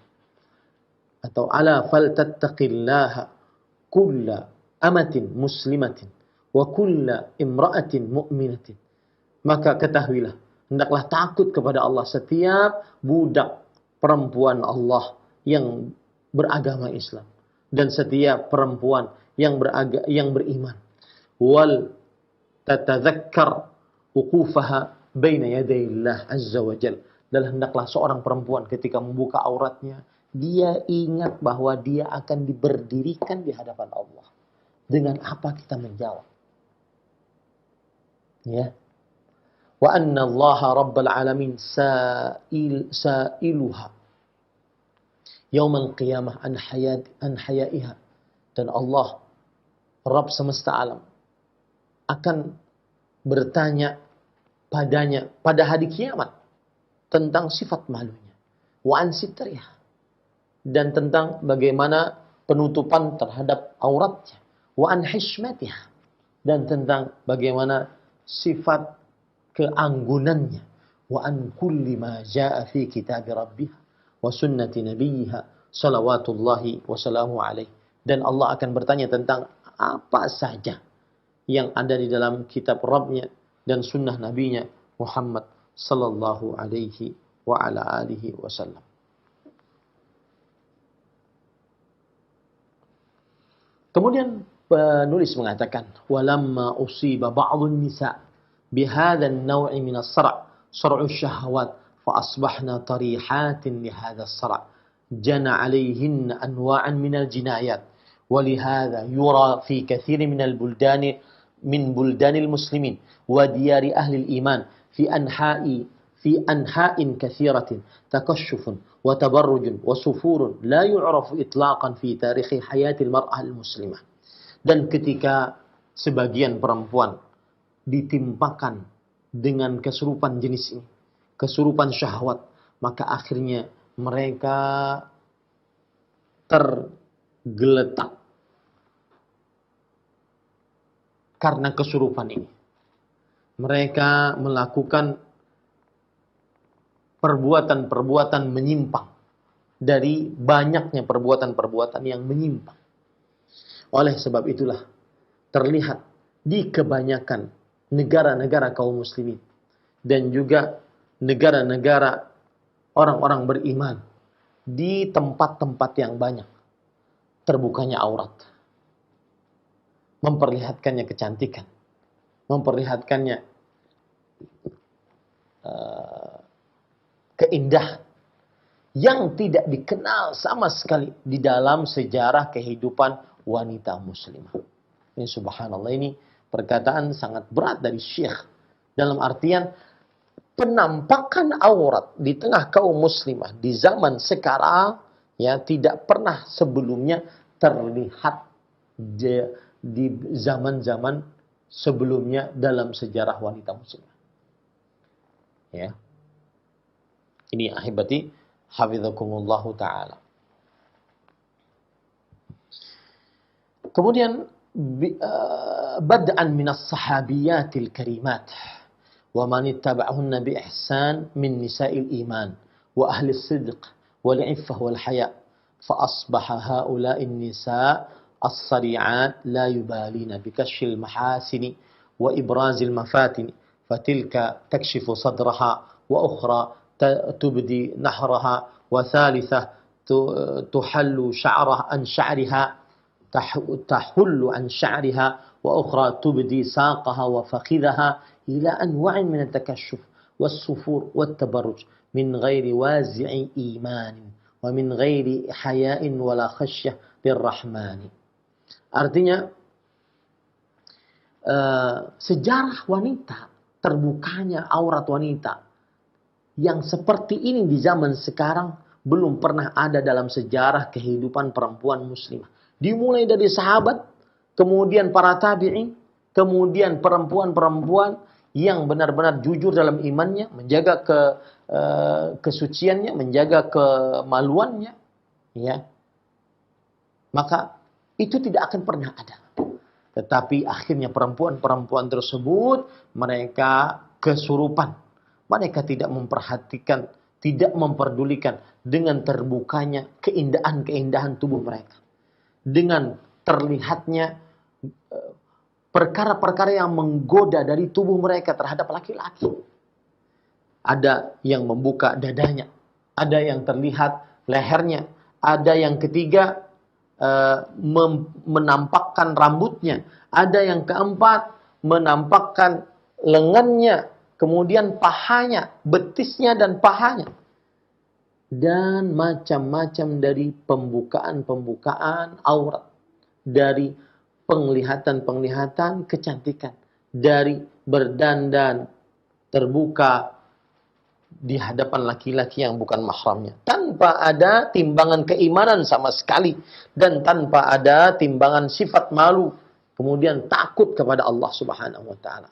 atau ala faltattaqillaha kulla amatin muslimatin wa kulla imra'atin mu'minatin. Maka ketahuilah, hendaklah takut kepada Allah setiap budak perempuan Allah yang beragama Islam dan setiap perempuan yang beriman. Wal tatadzakkar wuqufaha baina yaday Allah azza wa jalla. Dan hendaklah seorang perempuan ketika membuka auratnya, dia ingat bahwa dia akan diberdirikan di hadapan Allah. Dengan apa kita menjawab? Ya. Wa anna Allah rabbal alamin sa'iluha yaumil qiyamah an hayaiha. Dan Allah, Rabb semesta alam, akan bertanya padanya pada hari kiamat tentang sifat malunya, wa an sitriha, dan tentang bagaimana penutupan terhadap auratnya, wa an hishmatiha, dan tentang bagaimana sifat keanggunannya, wa an kulli ma jaa fi kitab rabbiha wa sunnati nabiyha salawatullahi wa salamu alaihi. Dan Allah akan bertanya tentang apa saja yang ada di dalam kitab Rabbnya dan sunnah nabinya Muhammad sallallahu alaihi wa ala alihi wasallam. Kemudian penulis mengatakan, walamma usiba ba'dun nisa bihadha an-naw'i min as-sara' sar'u syahawat fa asbahna tarihatin li hadha as-sara' jana 'alayhinna anwa'an min al-jinayat. ولهذا يرى في كثير من بلدان المسلمين وديار أهل الإيمان في أنحاء كثيرة تكشف وتبرج وسفور لا يعرف إطلاقا في تاريخ حياة المرأة المسلمة. Dan ketika sebagian perempuan ditimpakan dengan kesurupan jenis ini, kesurupan syahwat, maka akhirnya mereka tergeletak karena kesurupan ini. Mereka melakukan perbuatan-perbuatan menyimpang dari banyaknya perbuatan-perbuatan yang menyimpang. Oleh sebab itulah terlihat di kebanyakan negara-negara kaum muslimin dan juga negara-negara orang-orang beriman, di tempat-tempat yang banyak terbukanya aurat, memperlihatkannya kecantikan, memperlihatkannya keindahan yang tidak dikenal sama sekali di dalam sejarah kehidupan wanita muslimah. Ini subhanallah, ini perkataan sangat berat dari Syekh, dalam artian penampakan aurat di tengah kaum muslimah di zaman sekarang ya tidak pernah sebelumnya terlihat di zaman-zaman sebelumnya dalam sejarah wanita muslimah. Ya. Ini ahibati hafizakumullahu ta'ala. Kemudian bad'an minas sahabiyatil karimat wa man ittaba'ahunna bi ihsan min nisa'il iman وأهل الصدق والعفة والحياء فأصبح هؤلاء النساء الصريعات لا يبالين بكشف المحاسن وإبراز المفاتن فتلك تكشف صدرها وأخرى تبدي نحرها وثالثة تحل شعرها عن شعرها تحل عن شعرها وأخرى تبدي ساقها وفخذها إلى أنواع من التكشف والسفور والتبرج من غير وازع إيمان ومن غير حياء ولا خشية للرحمن. Artinya sejarah wanita, terbukanya aurat wanita yang seperti ini di zaman sekarang belum pernah ada dalam sejarah kehidupan perempuan muslimah. Dimulai dari sahabat, kemudian para tabi'in, kemudian perempuan-perempuan yang benar-benar jujur dalam imannya, menjaga kesuciannya, menjaga kemaluannya, ya. Maka itu tidak akan pernah ada. Tetapi akhirnya perempuan-perempuan tersebut mereka kesurupan. Mereka tidak memperhatikan, tidak memperdulikan dengan terbukanya keindahan-keindahan tubuh mereka. Dengan terlihatnya perkara-perkara yang menggoda dari tubuh mereka terhadap laki-laki. Ada yang membuka dadanya, ada yang terlihat lehernya, ada yang ketiga menampakkan rambutnya, ada yang keempat menampakkan lengannya, kemudian pahanya, betisnya dan pahanya. Dan macam-macam dari pembukaan-pembukaan aurat, dari penglihatan-penglihatan kecantikan, dari berdandan terbuka di hadapan laki-laki yang bukan mahramnya, tanpa ada timbangan keimanan sama sekali, dan tanpa ada timbangan sifat malu, kemudian takut kepada Allah Subhanahu wa taala.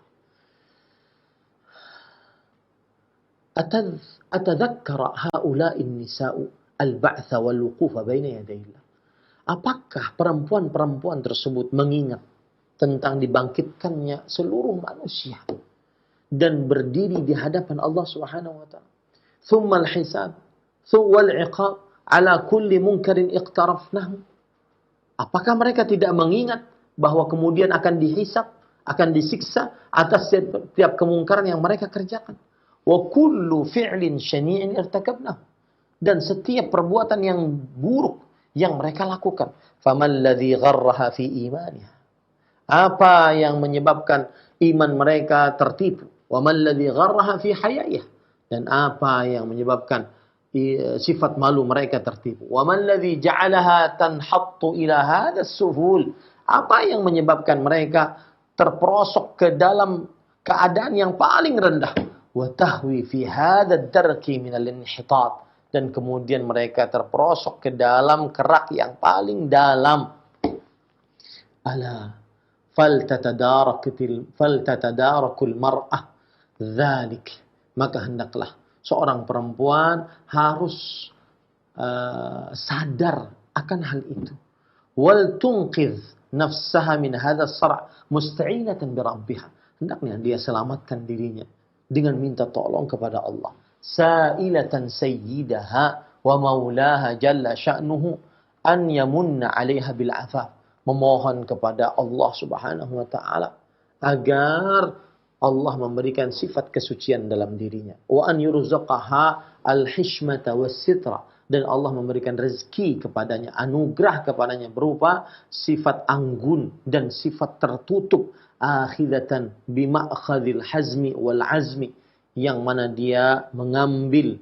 Atadzakkara haula'in nisa'u al-ba'tha wal-wuqufa baina yadayillah. Apakah perempuan-perempuan tersebut mengingat tentang dibangkitkannya seluruh manusia dan berdiri di hadapan Allah Subhanahu wa taala? Tsumma al-hisab, wal 'iqab 'ala kulli munkarin iqtarafnahu. Apakah mereka tidak mengingat bahwa kemudian akan dihisab, akan disiksa atas setiap kemungkaran yang mereka kerjakan? Wa kullu fi'lin syani'in irtakabnahu. Dan setiap perbuatan yang buruk yang mereka lakukan. Famal ladzi gharraha fi imaniha. Apa yang menyebabkan iman mereka tertipu? Wa mal ladzi gharraha fi haya'iha. Dan apa yang menyebabkan sifat malu mereka tertipu? Wa mal ladzi ja'alaha tanhattu ila hadzal suful. Apa yang menyebabkan mereka terperosok ke dalam keadaan yang paling rendah? Wa tahwi fi hadzal darki min al-inhitat. Dan kemudian mereka terperosok ke dalam kerak yang paling dalam. Ala faltatadarakul mar'ah dzalik. Maka hendaklah seorang perempuan harus sadar akan hal itu. Wal tunqidh nafsaha min hadzal sar' musta'inatan bi rabbiha. Hendaknya dia selamatkan dirinya dengan minta tolong kepada Allah. Sa'ilatan sayyidaha wa maulaha jalla sya'nuhu an yamunna 'alaiha bil 'afaf. Memohon kepada Allah Subhanahu wa taala agar Allah memberikan sifat kesucian dalam dirinya. Wa an yurzaqaha al-hishmata was-sitra. Dan Allah memberikan rezeki kepadanya, anugerah kepadanya berupa sifat anggun dan sifat tertutup. Akhidatan bima'khadhil hazmi wal azmi, yang mana dia mengambil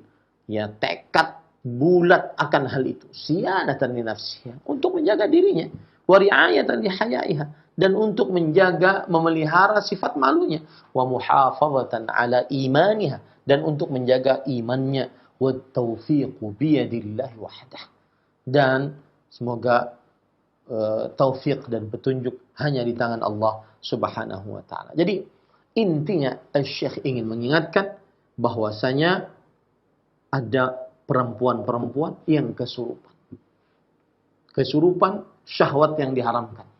tekad bulat akan hal itu, siyanatan li nafsiha, untuk menjaga dirinya, wa ri'ayatan li haya'iha, dan untuk menjaga memelihara sifat malunya, wa muhafazatan ala imaniha, dan untuk menjaga imannya, wa taufiqu biyadillahi wahdah, dan semoga taufik dan petunjuk hanya di tangan Allah Subhanahu wa taala. Jadi intinya Syekh ingin mengingatkan bahwasanya ada perempuan-perempuan yang kesurupan. Kesurupan syahwat yang diharamkan.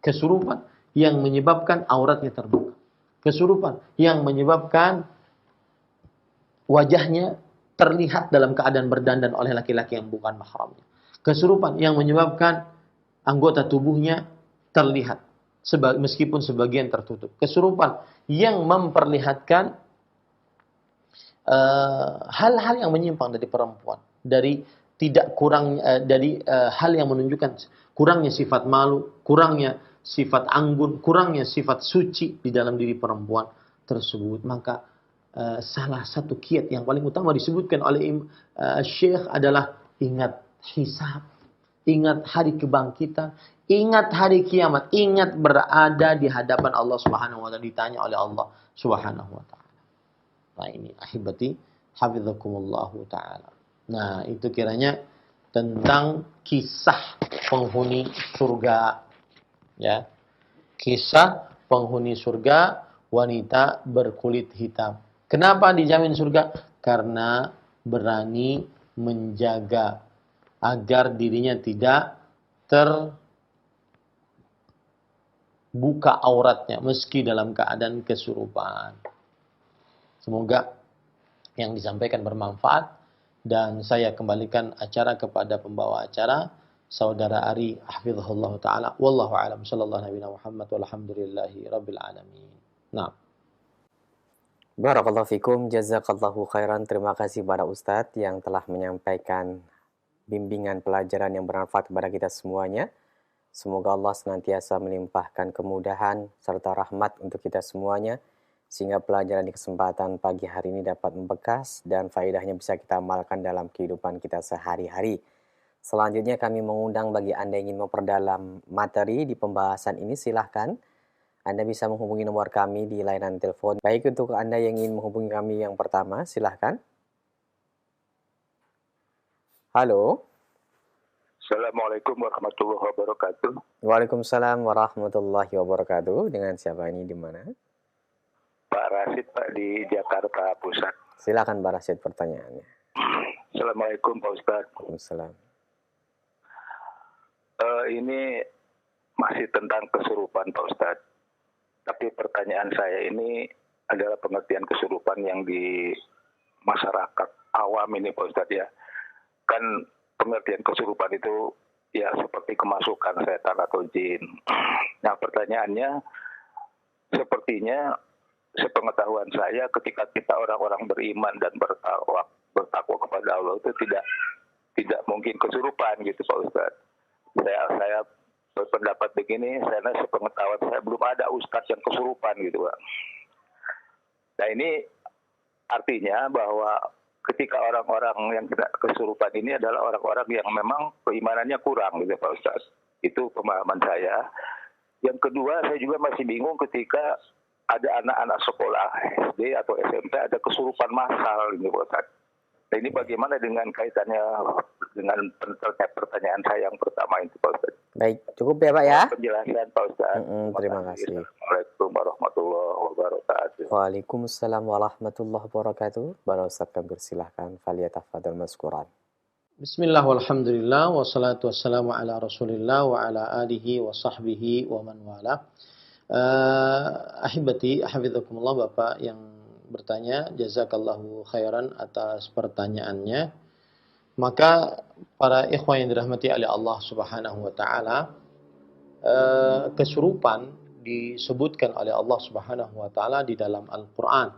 Kesurupan yang menyebabkan auratnya terbuka. Kesurupan yang menyebabkan wajahnya terlihat dalam keadaan berdandan oleh laki-laki yang bukan mahramnya. Kesurupan yang menyebabkan anggota tubuhnya terlihat meskipun sebagian tertutup. Kesurupan yang memperlihatkan hal-hal yang menyimpang dari perempuan, dari tidak kurang dari hal yang menunjukkan kurangnya sifat malu, kurangnya sifat anggun, kurangnya sifat suci di dalam diri perempuan tersebut. Maka salah satu kiat yang paling utama disebutkan oleh Syekh adalah ingat hisab, ingat hari kebangkitan, ingat hari kiamat, ingat berada di hadapan Allah Subhanahu wa taala, ditanya oleh Allah Subhanahu wa taala. Nah, ini ahibati hafizakumullahu taala. Nah, itu kiranya tentang kisah penghuni surga, ya. Kisah penghuni surga wanita berkulit hitam. Kenapa dijamin surga? Karena berani menjaga agar dirinya tidak terbuka auratnya meski dalam keadaan kesurupan. Semoga yang disampaikan bermanfaat dan saya kembalikan acara kepada pembawa acara Saudara Ari hafizahullah taala. Wallahu a'lam. Sallallahu nabi Muhammad walhamdulillahi rabbil alamin. Nah. Barakallahu fikum, jazakallahu khairan. Terima kasih pada Ustadz yang telah menyampaikan bimbingan pelajaran yang bermanfaat kepada kita semuanya. Semoga Allah senantiasa melimpahkan kemudahan serta rahmat untuk kita semuanya, sehingga pelajaran di kesempatan pagi hari ini dapat membekas dan faedahnya bisa kita amalkan dalam kehidupan kita sehari-hari. Selanjutnya kami mengundang bagi Anda yang ingin memperdalam materi di pembahasan ini, silahkan. Anda bisa menghubungi nomor kami di layanan telepon. Baik, untuk Anda yang ingin menghubungi kami yang pertama, silahkan. Halo. Assalamualaikum warahmatullahi wabarakatuh. Waalaikumsalam warahmatullahi wabarakatuh. Dengan siapa ini, di mana? Pak Rasid, Pak, di Jakarta Pusat. Silakan Pak Rasid pertanyaannya. Assalamualaikum Pak Ustadz. Waalaikumsalam. Ini masih tentang kesurupan Pak Ustadz. Tapi pertanyaan saya ini adalah pengertian kesurupan yang di masyarakat awam ini Pak Ustadz ya. Kan pengertian kesurupan itu ya seperti kemasukan setan atau jin. Nah pertanyaannya, sepertinya sepengetahuan saya ketika kita orang-orang beriman dan bertakwa kepada Allah itu tidak mungkin kesurupan gitu Pak Ustadz. Saya berpendapat begini, karena sepengetahuan saya belum ada ustadz yang kesurupan gitu Pak. Nah ini artinya bahwa ketika orang-orang yang tidak kesurupan ini adalah orang-orang yang memang keimanannya kurang gitu Pak Ustadz. Itu pemahaman saya. Yang kedua, saya juga masih bingung ketika ada anak-anak sekolah SD atau SMP ada kesurupan massal gitu Pak Ustadz. Nah ini bagaimana dengan kaitannya dengan pertanyaan saya yang pertama itu Pak Ustadz. Baik, cukup ya Pak ya. Penjelasan Pak Ustadz. Terima kasih. Assalamualaikum warahmatullahi wabarakatuh. Waalaikumsalam warahmatullahi wabarakatuh. Bapak Ustadz kami persilahkan. Faliyatafadhal mazkuran. Bismillah walhamdulillah wassalatu wassalamu ala rasulillah wa ala alihi wa sahbihi wa man wala. Ahibati hafizakumullah, Bapak yang bertanya, jazakallahu khairan atas pertanyaannya. Maka para ikhwan yang dirahmati oleh Allah Subhanahu wa taala, kesurupan disebutkan oleh Allah Subhanahu wa taala di dalam Al-Qur'an,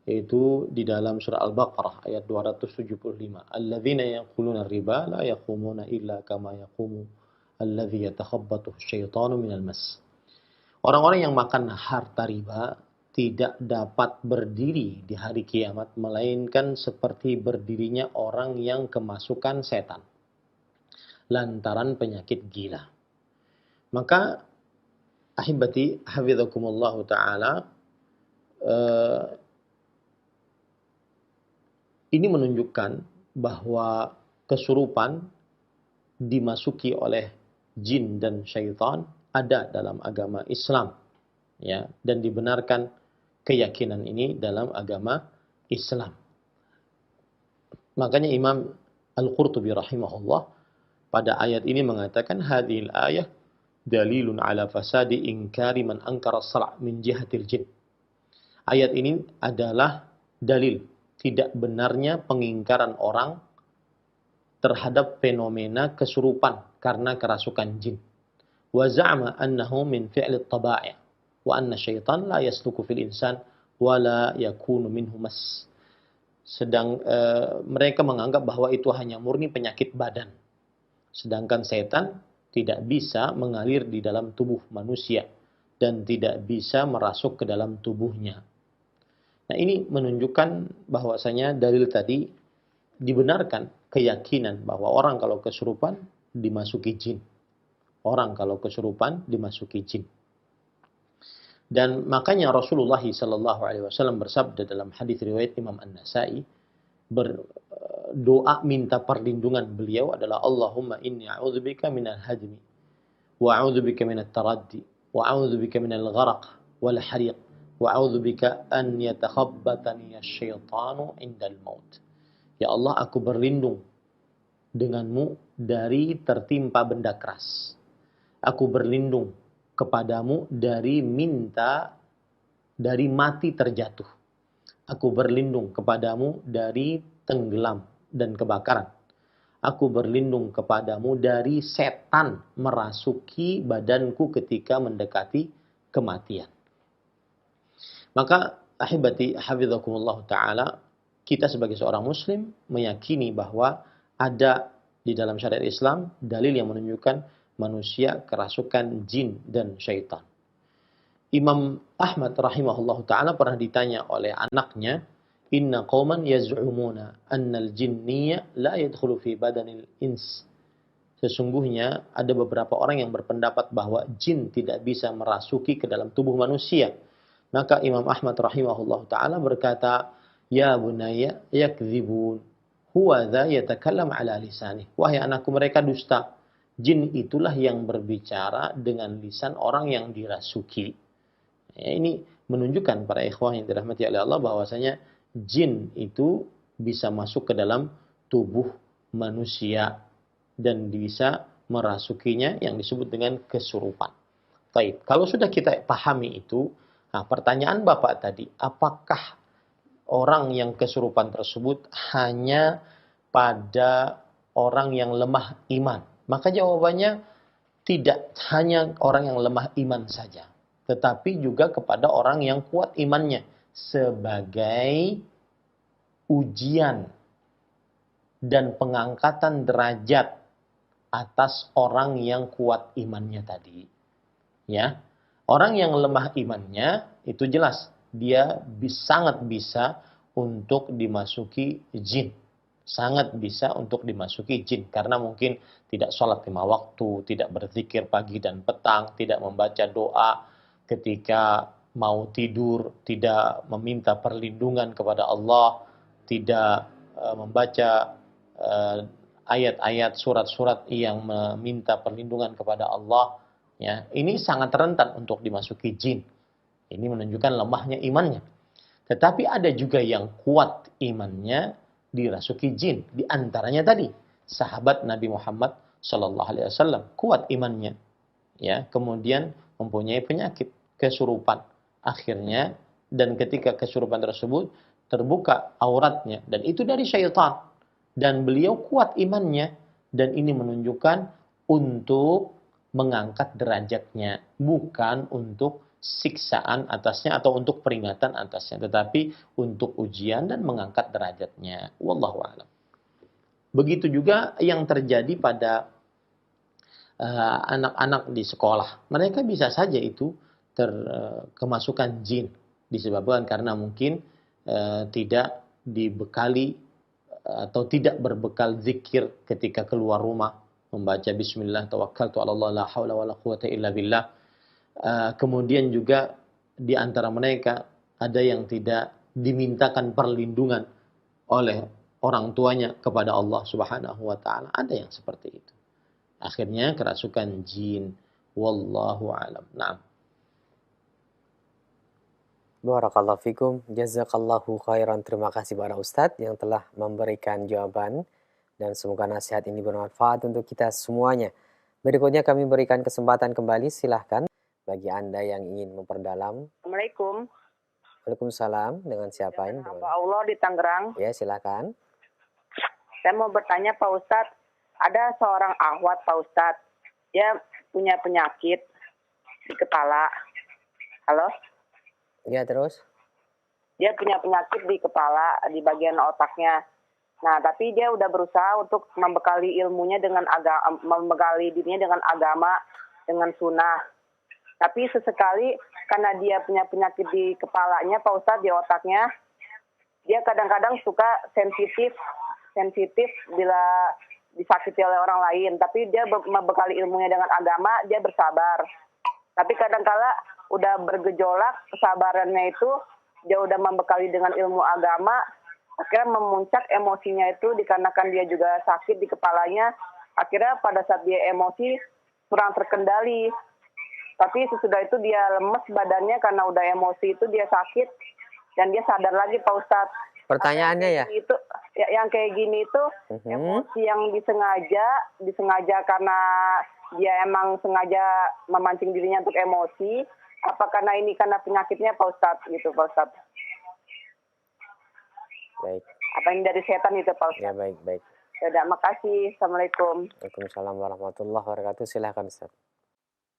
yaitu di dalam surah Al-Baqarah ayat 275. Alladzina yaquluna riba la yaqumuna illa kama yaqumu alladzi yatakhabbathu asyaitanu minal mas. Orang-orang yang makan harta riba tidak dapat berdiri di hari kiamat, melainkan seperti berdirinya orang yang kemasukan setan lantaran penyakit gila. Maka ahibati hafizakumullahu ta'ala, ini menunjukkan bahwa kesurupan dimasuki oleh jin dan syaitan ada dalam agama Islam, ya, dan dibenarkan keyakinan ini dalam agama Islam. Makanya Imam Al-Qurtubi rahimahullah pada ayat ini mengatakan hadhil ayah dalilun ala fasadi inkari man ankara as-sala' min jihatil jin. Ayat ini adalah dalil, tidak benarnya pengingkaran orang terhadap fenomena kesurupan karena kerasukan jin. Wa za'ama annahu min fi'li at-tabai' wa anna syaitan la yasluku fil insan wa la yakunu minhu mas. Mereka menganggap bahwa itu hanya murni penyakit badan. Sedangkan setan tidak bisa mengalir di dalam tubuh manusia dan tidak bisa merasuk ke dalam tubuhnya. Nah, ini menunjukkan bahwasanya dalil tadi dibenarkan keyakinan bahwa orang kalau kesurupan dimasuki jin. Orang kalau kesurupan dimasuki jin. Dan makanya Rasulullah SAW bersabda dalam hadis riwayat Imam An-Nasai, berdoa minta perlindungan beliau adalah Allahumma inni a'udzubika minal hadmi wa a'udzubika minat taraddi wa a'udzubika minal gharaq wal hariq wa a'udzubika an yatakhabbatani asyaitanu indal maut. Ya Allah, aku berlindung denganmu dari tertimpa benda keras. Aku berlindung kepadamu dari mati terjatuh. Aku berlindung kepadamu dari tenggelam dan kebakaran. Aku berlindung kepadamu dari setan merasuki badanku ketika mendekati kematian. Maka ahibati hafizakumullah ta'ala, kita sebagai seorang muslim meyakini bahwa ada di dalam syariat Islam dalil yang menunjukkan manusia kerasukan jin dan syaitan. Imam Ahmad rahimahullah ta'ala pernah ditanya oleh anaknya, inna qawman yaz'umuna annal jinniya la yadkhulu fi badanil ins. Sesungguhnya ada beberapa orang yang berpendapat bahwa jin tidak bisa merasuki ke dalam tubuh manusia. Maka Imam Ahmad rahimahullah ta'ala berkata, ya bunayya yakdzibun huwa dha yatakallam ala lisanih. Wahai anakku, mereka dusta. Jin itulah yang berbicara dengan lisan orang yang dirasuki. Ya, ini menunjukkan para ikhwah yang dirahmati oleh Allah bahwasanya jin itu bisa masuk ke dalam tubuh manusia dan bisa merasukinya yang disebut dengan kesurupan. Baik, kalau sudah kita pahami itu, nah pertanyaan Bapak tadi, apakah orang yang kesurupan tersebut hanya pada orang yang lemah iman? Maka jawabannya tidak hanya orang yang lemah iman saja, tetapi juga kepada orang yang kuat imannya sebagai ujian dan pengangkatan derajat atas orang yang kuat imannya tadi. Ya, orang yang lemah imannya itu jelas dia sangat bisa untuk dimasuki jin. Sangat bisa untuk dimasuki jin. Karena mungkin tidak sholat 5 waktu, tidak berzikir pagi dan petang, tidak membaca doa ketika mau tidur, tidak meminta perlindungan kepada Allah, tidak membaca ayat-ayat, surat-surat yang meminta perlindungan kepada Allah. Ya, ini sangat rentan untuk dimasuki jin. Ini menunjukkan lemahnya imannya. Tetapi ada juga yang kuat imannya dirasuki jin. Di antaranya tadi sahabat Nabi Muhammad SAW kuat imannya, ya, kemudian mempunyai penyakit kesurupan. Akhirnya dan ketika kesurupan tersebut terbuka auratnya dan itu dari syaitan dan beliau kuat imannya dan ini menunjukkan untuk mengangkat derajatnya, bukan untuk siksaan atasnya atau untuk peringatan atasnya, tetapi untuk ujian dan mengangkat derajatnya. Wallahu a'lam. Begitu juga yang terjadi pada anak-anak di sekolah. Mereka bisa saja itu kemasukan jin disebabkan karena mungkin tidak dibekali atau tidak berbekal zikir ketika keluar rumah, membaca bismillah tawakkaltu 'ala Allah la haula wala quwata illa billah. Kemudian juga di antara mereka ada yang tidak dimintakan perlindungan oleh orang tuanya kepada Allah Subhanahu wa taala. Ada yang seperti itu. Akhirnya kerasukan jin. Wallahu a'lam. Naam. Barakallahu fikum, jazakallahu khairan. Terima kasih para Ustadz yang telah memberikan jawaban dan semoga nasihat ini bermanfaat untuk kita semuanya. Berikutnya kami berikan kesempatan kembali, silahkan bagi Anda yang ingin memperdalam. Assalamualaikum. Waalaikumsalam. Dengan siapa ini? Hamba Allah di Tangerang. Ya, silakan. Saya mau bertanya Pak Ustadz, ada seorang ahwat Pak Ustadz, dia punya penyakit di kepala. Halo? Ya, terus? Dia punya penyakit di kepala, di bagian otaknya. Nah, tapi dia udah berusaha untuk membekali ilmunya dengan membekali dirinya dengan agama, dengan sunnah. Tapi sesekali karena dia punya penyakit di kepalanya, Pak Ustadz, di otaknya, dia kadang-kadang suka sensitif bila disakiti oleh orang lain. Tapi dia membekali ilmunya dengan agama, dia bersabar. Tapi kadang-kala udah bergejolak, kesabarannya itu, dia udah membekali dengan ilmu agama, akhirnya memuncak emosinya itu dikarenakan dia juga sakit di kepalanya. Akhirnya pada saat dia emosi kurang terkendali. Tapi sesudah itu dia lemes badannya karena udah emosi itu dia sakit dan dia sadar lagi Pak Ustadz. Pertanyaannya ya? Itu yang kayak gini itu emosi yang disengaja karena dia emang sengaja memancing dirinya untuk emosi. Apa karena penyakitnya Pak Ustadz gitu Pak Ustadz? Baik. Apa ini dari setan itu Pak Ustadz? Ya, baik. Ya, makasih. Assalamualaikum. Waalaikumsalam warahmatullahi wabarakatuh. Silakan Ustaz.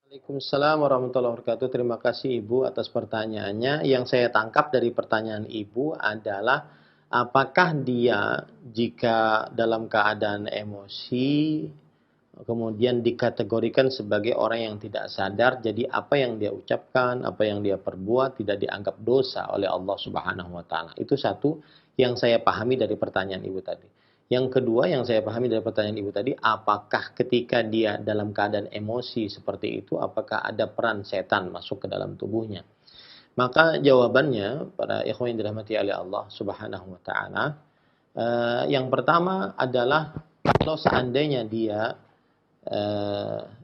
Waalaikumsalam warahmatullahi wabarakatuh. Terima kasih Ibu atas pertanyaannya. Yang saya tangkap dari pertanyaan Ibu adalah apakah dia jika dalam keadaan emosi kemudian dikategorikan sebagai orang yang tidak sadar, jadi apa yang dia ucapkan, apa yang dia perbuat tidak dianggap dosa oleh Allah Subhanahu wa taala. Itu satu yang saya pahami dari pertanyaan Ibu tadi. Yang kedua yang saya pahami dari pertanyaan Ibu tadi, apakah ketika dia dalam keadaan emosi seperti itu, apakah ada peran setan masuk ke dalam tubuhnya? Maka jawabannya, para ikhwan yang dirahmati oleh Allah Subhanahu wa taala, yang pertama adalah kalau seandainya dia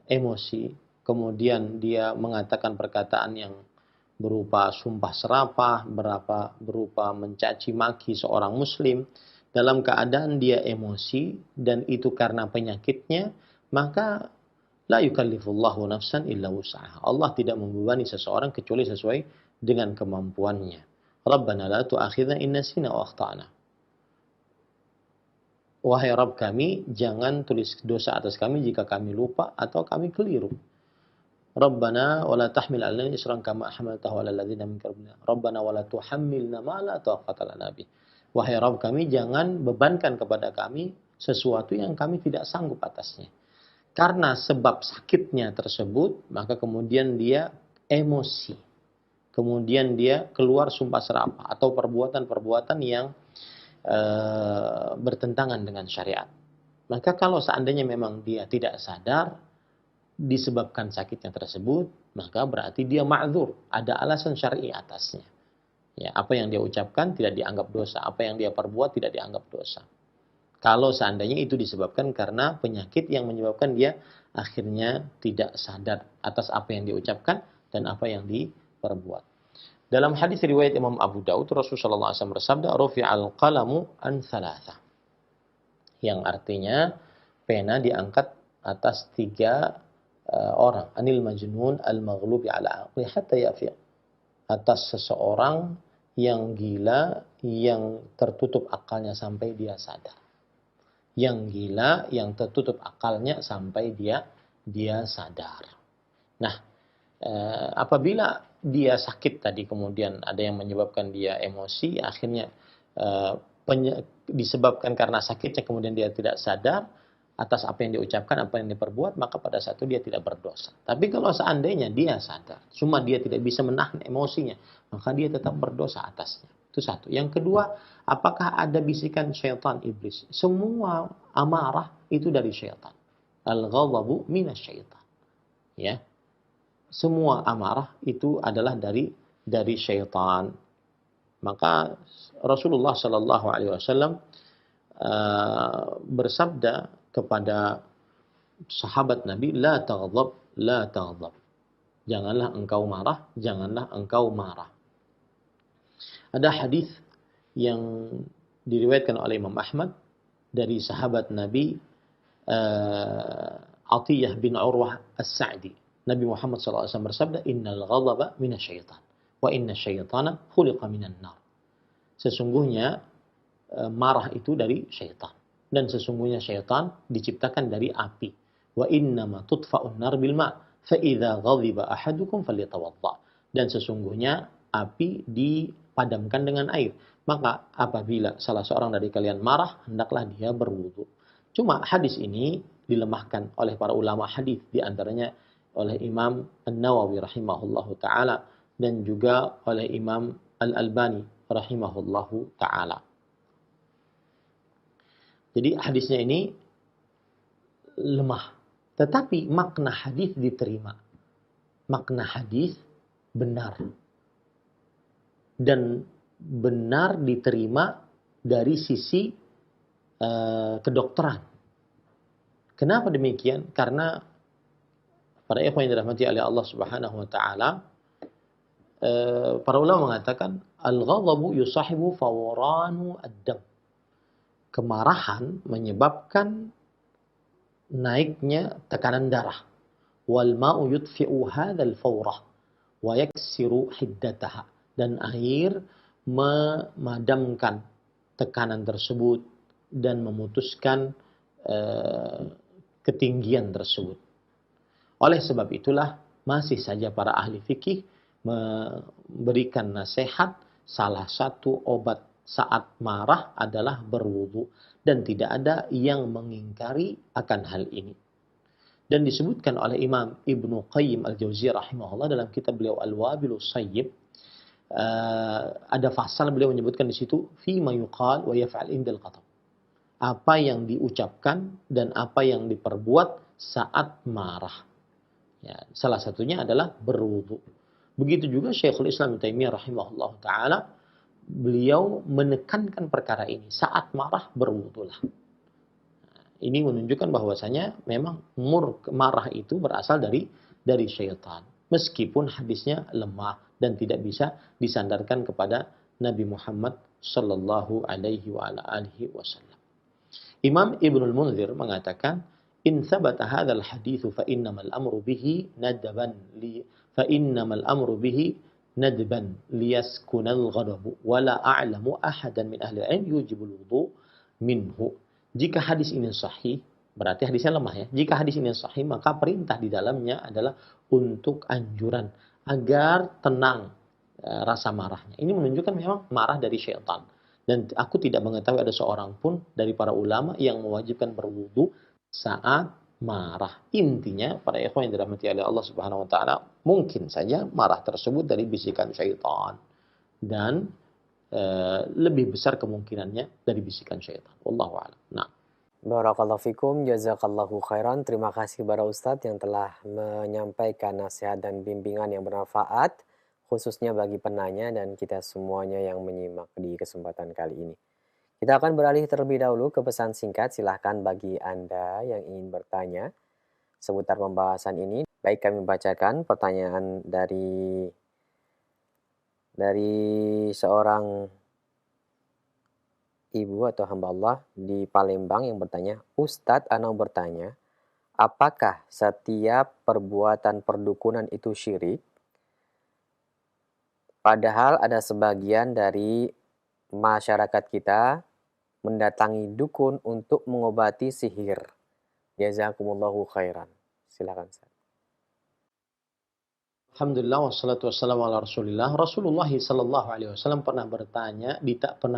emosi, kemudian dia mengatakan perkataan yang berupa sumpah serapah, berupa mencaci maki seorang muslim, dalam keadaan dia emosi dan itu karena penyakitnya, maka la yukallifullahu nafsan illa wus'aha. Allah tidak membebani seseorang kecuali sesuai dengan kemampuannya. Rabbana la tu'akhidna in nasina wa akhtana. Wahai Rabb kami, jangan tulis dosa atas kami jika kami lupa atau kami keliru. Rabbana wa la tahmil 'alaina isran kama hamaltahu 'alal ladzina min qablina. Rabbana wa la tuhammilna ma la taqata lana bih. Wahai Rabb kami, jangan bebankan kepada kami sesuatu yang kami tidak sanggup atasnya. Karena sebab sakitnya tersebut, maka kemudian dia emosi. Kemudian dia keluar sumpah serapah atau perbuatan-perbuatan yang bertentangan dengan syariat. Maka kalau seandainya memang dia tidak sadar disebabkan sakitnya tersebut, maka berarti dia ma'dzur, ada alasan syar'i atasnya. Ya, apa yang dia ucapkan tidak dianggap dosa, apa yang dia perbuat tidak dianggap dosa. Kalau seandainya itu disebabkan karena penyakit yang menyebabkan dia akhirnya tidak sadar atas apa yang dia ucapkan dan apa yang diperbuat. Dalam hadis riwayat Imam Abu Daud, Rasulullah SAW bersabda, "Rufi'al qalamu an thalatha." Yang artinya pena diangkat atas 3 orang. Anil majnun al-maghlubi ala aqli hatta yafiq. Atas seseorang yang gila, yang tertutup akalnya sampai dia sadar. Yang gila, yang tertutup akalnya sampai dia sadar. Nah, apabila dia sakit tadi, kemudian ada yang menyebabkan dia emosi, akhirnya disebabkan karena sakitnya, kemudian dia tidak sadar atas apa yang diucapkan, apa yang diperbuat, maka pada saat itu dia tidak berdosa. Tapi kalau seandainya dia sadar, cuma dia tidak bisa menahan emosinya, maka dia tetap berdosa atasnya. Itu satu. Yang kedua, apakah ada bisikan syaitan iblis? Semua amarah itu dari syaitan. Al-ghadhabu minasyaitan. Ya. Semua amarah itu adalah dari syaitan. Maka Rasulullah Shallallahu Alaihi Wasallam bersabda kepada sahabat Nabi, la taghdab, la taghdab. Janganlah engkau marah, janganlah engkau marah. Ada hadis yang diriwayatkan oleh Imam Ahmad dari sahabat Nabi Atiyah bin Urwah As-Sa'di. Nabi Muhammad SAW bersabda, innal ghadaba minasyaitan. Wa inna syaitana khuliqa minan nar. Sesungguhnya marah itu dari syaitan. Dan sesungguhnya syaitan diciptakan dari api. Wa innama tudfa'un nar bil ma' fa idza ghadiba ahadukum falyatawadda. Dan sesungguhnya api dipadamkan dengan air. Maka apabila salah seorang dari kalian marah, hendaklah dia berwudu. Cuma hadis ini dilemahkan oleh para ulama hadis, di antaranya oleh Imam An-Nawawi rahimahullahu taala dan juga oleh Imam Al-Albani rahimahullahu taala. Jadi hadisnya ini lemah, tetapi makna hadis diterima. Makna hadis benar. Dan benar diterima dari sisi kedokteran. Kenapa demikian? Karena para ikhwan yang dirahmati oleh Allah Subhanahu wa taala, para ulama mengatakan al-ghadabu yusahibu fawranu ad-dam. Kemarahan menyebabkan naiknya tekanan darah. Wal ma'u yudfi'u hadzal fawrah wa yaksiru hiddataha. Dan air memadamkan tekanan tersebut dan memutuskan ketinggian tersebut. Oleh sebab itulah masih saja para ahli fikih memberikan nasihat salah satu obat saat marah adalah berwudu, dan tidak ada yang mengingkari akan hal ini. Dan disebutkan oleh Imam Ibnu Qayyim Al-Jauziyah rahimahullah dalam kitab beliau Al-Wabilus Sayyib, ada pasal beliau menyebutkan di situ fi ma yuqal wa yaf'al indal ghadab. Apa yang diucapkan dan apa yang diperbuat saat marah. Ya, salah satunya adalah berwudu. Begitu juga Syekhul Islam Ibnu Taimiyah rahimahullah taala, beliau menekankan perkara ini, saat marah berwudulah. Ini menunjukkan bahwasanya memang marah itu berasal dari syaitan. Meskipun hadisnya lemah dan tidak bisa disandarkan kepada Nabi Muhammad sallallahu alaihi wa ala alihi wasallam. Imam Ibnul Munzir mengatakan, in thabata hadzal hadits fa innamal amru bihi nadban liyaskunal ghadabu wala a'lamu ahadan min ahli ilm yujibul wudu minhu. Jika hadis ini sahih, berarti hadisnya lemah ya. Jika hadis ini sahih, maka perintah di dalamnya adalah untuk anjuran agar tenang rasa marahnya. Ini menunjukkan memang marah dari syaitan. Dan aku tidak mengetahui ada seorang pun dari para ulama yang mewajibkan berwudu saat marah. Intinya para ikhwan yang dirahmati oleh Allah Subhanahu wa taala, mungkin saja marah tersebut dari bisikan syaitan dan lebih besar kemungkinannya dari bisikan syaitan. Wallahu a'lam. Nah, Barakallahu fikum, jazakallahu khairan. Terima kasih kepada Ustadz yang telah menyampaikan nasihat dan bimbingan yang bermanfaat, khususnya bagi penanya dan kita semuanya yang menyimak di kesempatan kali ini. Kita akan beralih terlebih dahulu ke pesan singkat. Silahkan bagi Anda yang ingin bertanya seputar pembahasan ini. Baik, kami bacakan pertanyaan dari seorang ibu atau hamba Allah di Palembang yang bertanya, Ustadz, ana bertanya, apakah setiap perbuatan perdukunan itu syirik? Padahal ada sebagian dari masyarakat kita mendatangi dukun untuk mengobati sihir. Jazakumullahu khairan. Silakan Ustaz. alhamdulillah wassalatu wassalamu ala Rasulillah. Rasulullah sallallahu alaihi wasallam pernah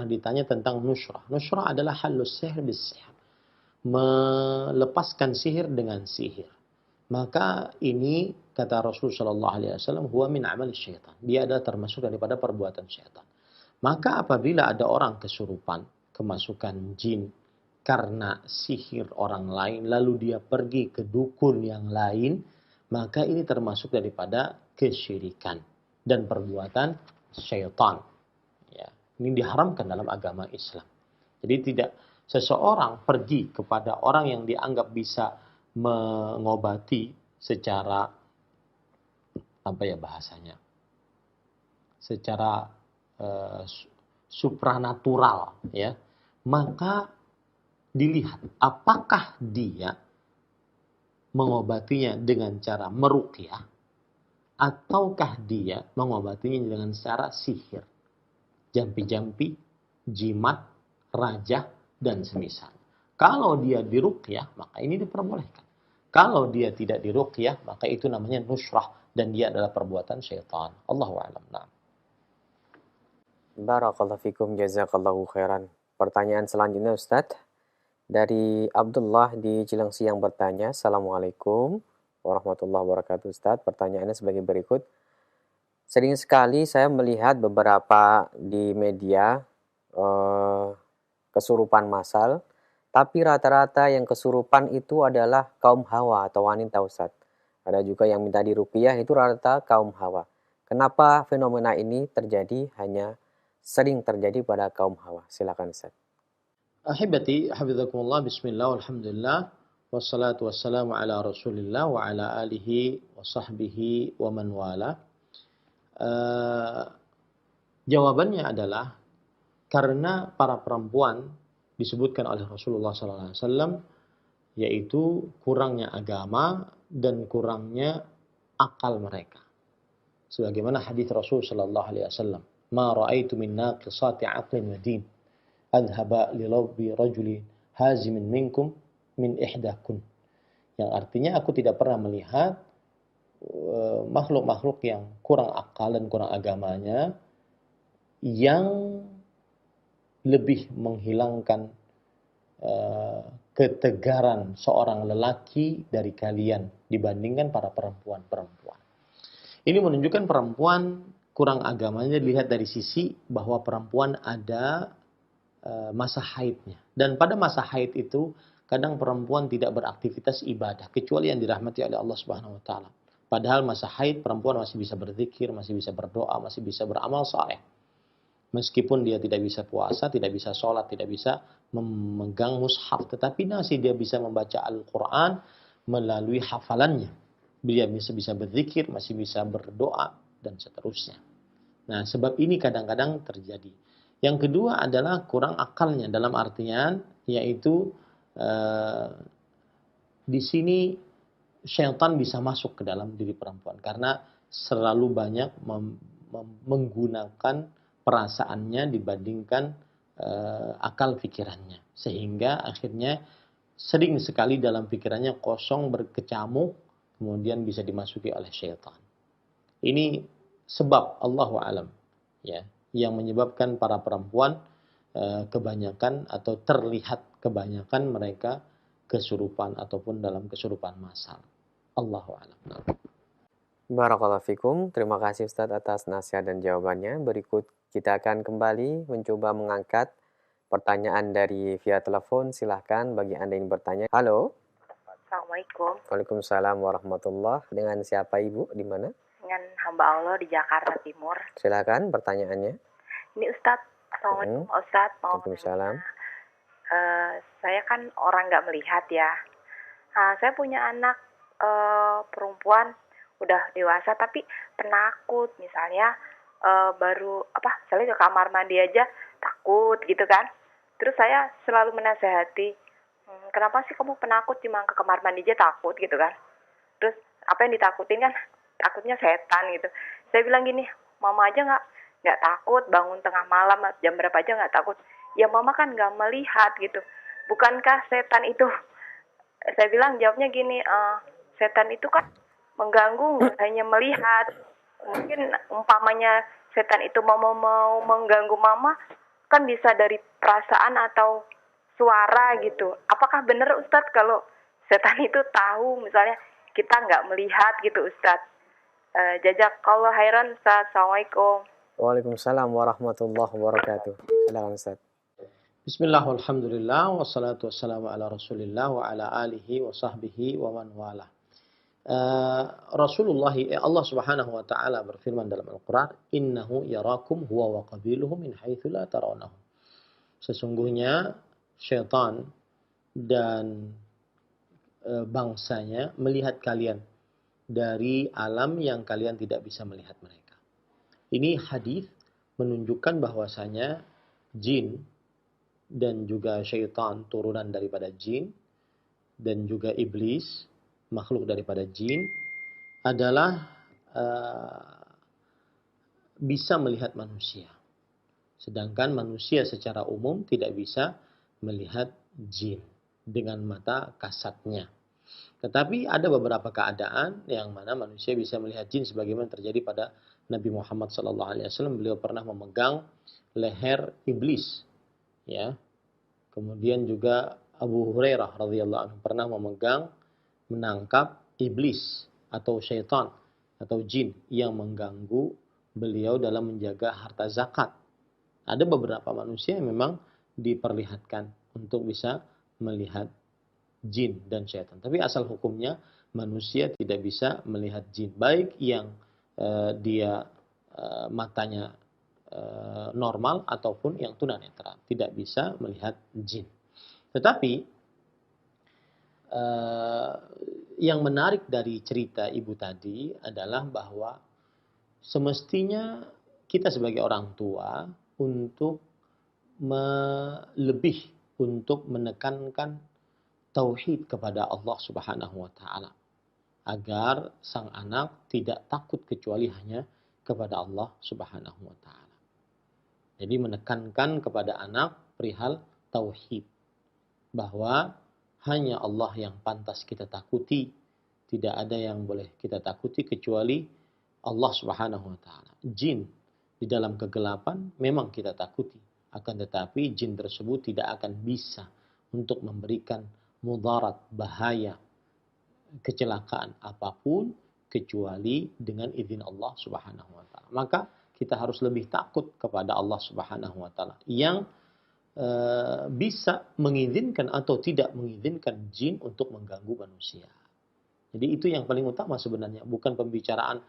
ditanya tentang nusrah. Nusrah adalah halus sihir bis sihir. Melepaskan sihir dengan sihir. Maka ini kata Rasul sallallahu alaihi wasallam, huwa min amal syaitan. Dia adalah termasuk daripada perbuatan syaitan. Maka apabila ada orang kesurupan, kemasukan jin karena sihir orang lain, lalu dia pergi ke dukun yang lain, maka ini termasuk daripada kesyirikan dan perbuatan syaitan. Ya, ini diharamkan dalam agama Islam. Jadi tidak seseorang pergi kepada orang yang dianggap bisa mengobati secara secara supranatural, ya, maka dilihat apakah dia mengobatinya dengan cara meruqyah ataukah dia mengobatinya dengan cara sihir, jampi-jampi, jimat, rajah, dan semisal. Kalau dia diruqyah, maka ini diperbolehkan. Kalau dia tidak diruqyah, maka itu namanya nusrah dan dia adalah perbuatan syaitan. Allahu a'lam. Nah. Barakallahu fikum, jazakallahu khairan. Pertanyaan selanjutnya Ustadz dari Abdullah di Cilengsi yang bertanya, Assalamualaikum warahmatullahi wabarakatuh Ustadz. Pertanyaannya sebagai berikut. Sering sekali saya melihat beberapa di media kesurupan massal, tapi rata-rata yang kesurupan itu adalah kaum hawa atau wanita Ustadz. Ada juga yang minta diruqyah, itu rata-rata kaum hawa. Kenapa fenomena ini terjadi sering terjadi pada kaum hawa? Silakan Ustaz. Ahibati, hafizakumullah, bismillah, walhamdulillah, wassalatu wassalamu ala rasulillah wa ala alihi wa sahbihi wa man wala. Jawabannya adalah karena para perempuan disebutkan oleh Rasulullah SAW, yaitu kurangnya agama dan kurangnya akal mereka. Sebagaimana hadis Rasul SAW, "Ma ra'aitu min naqisati aqlin wa din, adhaba li lawbi rajulin hazimin minkum min ihdakun." Yang artinya aku tidak pernah melihat makhluk-makhluk yang kurang akal dan kurang agamanya yang lebih menghilangkan ketegaran seorang lelaki dari kalian dibandingkan para perempuan-perempuan. Ini menunjukkan perempuan kurang agamanya dilihat dari sisi bahwa perempuan ada masa haidnya. Dan pada masa haid itu kadang perempuan tidak beraktivitas ibadah kecuali yang dirahmati oleh Allah Subhanahu wa taala. Padahal masa haid perempuan masih bisa berzikir, masih bisa berdoa, masih bisa beramal saleh. Meskipun dia tidak bisa puasa, tidak bisa sholat, tidak bisa memegang mushaf, tetapi masih dia bisa membaca Al-Quran melalui hafalannya. Dia bisa berzikir, masih bisa berdoa, dan seterusnya. Nah, sebab ini kadang-kadang terjadi. Yang kedua adalah kurang akalnya dalam artian, yaitu di sini syaitan bisa masuk ke dalam diri perempuan karena selalu banyak menggunakan perasaannya dibandingkan akal pikirannya, sehingga akhirnya sering sekali dalam pikirannya kosong, berkecamuk, kemudian bisa dimasuki oleh syaitan. Ini sebab Allahu a'lam, ya, yang menyebabkan para perempuan kebanyakan atau terlihat kebanyakan mereka kesurupan ataupun dalam kesurupan massal. Allahu a'lam. Barakallahu fikum. Terima kasih Ustadz atas nasihat dan jawabannya. Berikut kita akan kembali mencoba mengangkat pertanyaan dari via telepon. Silahkan bagi Anda yang bertanya. Halo. Assalamualaikum. Waalaikumsalam warahmatullahi. Dengan siapa Ibu? Di mana? Dengan hamba Allah di Jakarta Timur. Silakan pertanyaannya. Ini Ustadz. Assalamualaikum Ustadz. Waalaikumsalam. Saya kan orang nggak melihat ya. Saya punya anak perempuan udah dewasa tapi penakut, misalnya misalnya ke kamar mandi aja takut gitu kan. Terus saya selalu menasehati, kenapa sih kamu penakut, cuma ke kamar mandi aja takut gitu kan. Terus apa yang ditakutin kan, takutnya setan gitu. Saya bilang gini, mama aja nggak takut bangun tengah malam jam berapa aja nggak takut. Ya mama kan nggak melihat gitu. Bukankah setan itu? Saya bilang jawabnya gini, setan itu kan mengganggu, nggak hanya melihat. Mungkin umpamanya setan itu mau mengganggu mama, kan bisa dari perasaan atau suara gitu. Apakah benar Ustadz kalau setan itu tahu, misalnya kita nggak melihat gitu Ustadz? Jazakallahu khairan Ustadz. Assalamualaikum. Waalaikumsalam warahmatullahi wabarakatuh. Silakan Ustadz. Bismillah, alhamdulillah, wassalatu wassalamu ala rasulillah wa ala alihi wa sahbihi wa man wala. Allah Subhanahu wa taala berfirman dalam Al-Qur'an, "Innahu yarakum huwa wa qabiluhu min haitsu la tarawnahum." Sesungguhnya syaitan dan bangsanya melihat kalian dari alam yang kalian tidak bisa melihat mereka. Ini hadis menunjukkan bahwasanya jin dan juga syaitan turunan daripada jin dan juga iblis makhluk daripada jin adalah bisa melihat manusia. Sedangkan manusia secara umum tidak bisa melihat jin dengan mata kasatnya. Tetapi ada beberapa keadaan yang mana manusia bisa melihat jin sebagaimana terjadi pada Nabi Muhammad SAW. Beliau pernah memegang leher iblis, ya. Kemudian juga Abu Hurairah radhiyallahu anhu pernah menangkap iblis atau syaitan atau jin yang mengganggu beliau dalam menjaga harta zakat. Ada beberapa manusia yang memang diperlihatkan untuk bisa melihat jin dan syaitan. Tapi asal hukumnya manusia tidak bisa melihat jin. Baik yang dia matanya normal ataupun yang tunanetra. Tidak bisa melihat jin. Tetapi yang menarik dari cerita ibu tadi adalah bahwa semestinya kita sebagai orang tua untuk untuk menekankan tauhid kepada Allah Subhanahu wa taala agar sang anak tidak takut kecuali hanya kepada Allah Subhanahu wa taala. Jadi menekankan kepada anak perihal tauhid bahwa hanya Allah yang pantas kita takuti, tidak ada yang boleh kita takuti kecuali Allah Subhanahu wa taala. Jin di dalam kegelapan memang kita takuti, akan tetapi jin tersebut tidak akan bisa untuk memberikan mudarat, bahaya, kecelakaan apapun kecuali dengan izin Allah Subhanahu wa taala. Maka kita harus lebih takut kepada Allah Subhanahu wa taala yang bisa mengizinkan atau tidak mengizinkan jin untuk mengganggu manusia. Jadi itu yang paling utama sebenarnya, bukan pembicaraan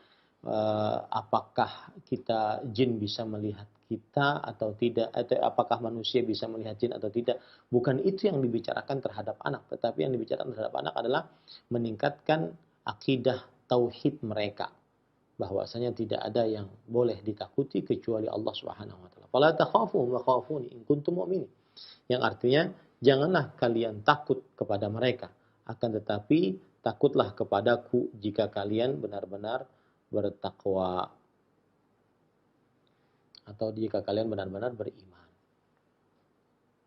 apakah jin bisa melihat kita atau tidak, atau apakah manusia bisa melihat jin atau tidak. Bukan itu yang dibicarakan terhadap anak, tetapi yang dibicarakan terhadap anak adalah meningkatkan akidah tauhid mereka, bahwasanya tidak ada yang boleh ditakuti kecuali Allah Subhanahu wa taala. Fala takhafu wa khafuni in kuntum mu'minin. Yang artinya janganlah kalian takut kepada mereka, akan tetapi takutlah kepadaku jika kalian benar-benar bertakwa atau jika kalian benar-benar beriman.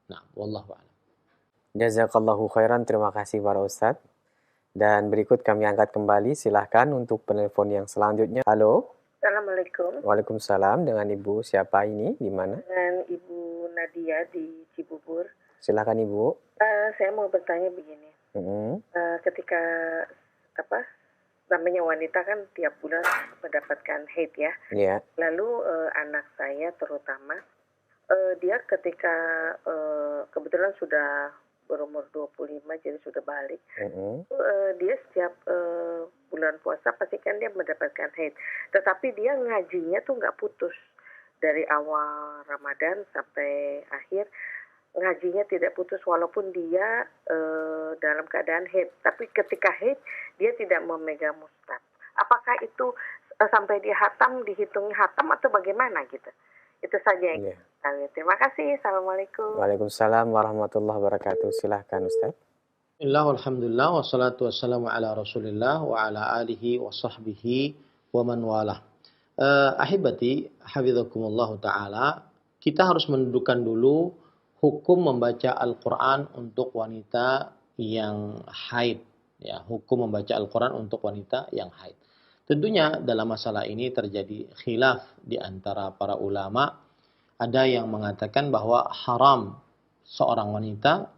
Nah, wallahu a'lam. Jazakallahu khairan, terima kasih para Ustadz. Dan berikut kami angkat kembali, silahkan untuk penelpon yang selanjutnya. Halo. Assalamualaikum. Waalaikumsalam. Dengan Ibu siapa ini? Di mana? Dengan Ibu Nadia di Cibubur. Silahkan Ibu. Saya mau bertanya begini. Ketika namanya wanita kan tiap bulan mendapatkan haid ya. Yeah. Lalu anak saya terutama dia ketika kebetulan sudah berumur 25 jadi sudah balik. Dia setiap bulan puasa pasti kan dia mendapatkan haid. Tetapi dia ngajinya tuh nggak putus. Dari awal Ramadan sampai akhir ngajinya tidak putus walaupun dia dalam keadaan haid. Tapi ketika haid dia tidak memegang mushaf. Apakah itu sampai dia hatam dihitung hatam atau bagaimana gitu? Itu saja yang tahu. Terima kasih. Assalamualaikum. Waalaikumsalam warahmatullahi wabarakatuh. Silahkan Ustaz. Alhamdulillah wassalatu wassalamu ala Rasulillah wa ala alihi wa sahbihi wa man walah. Ahibati hafizakumullah taala, kita harus mendudukkan dulu hukum membaca Al-Qur'an untuk wanita yang haid, ya, hukum membaca Al-Qur'an untuk wanita yang haid. Tentunya dalam masalah ini terjadi khilaf di antara para ulama. Ada yang mengatakan bahwa haram seorang wanita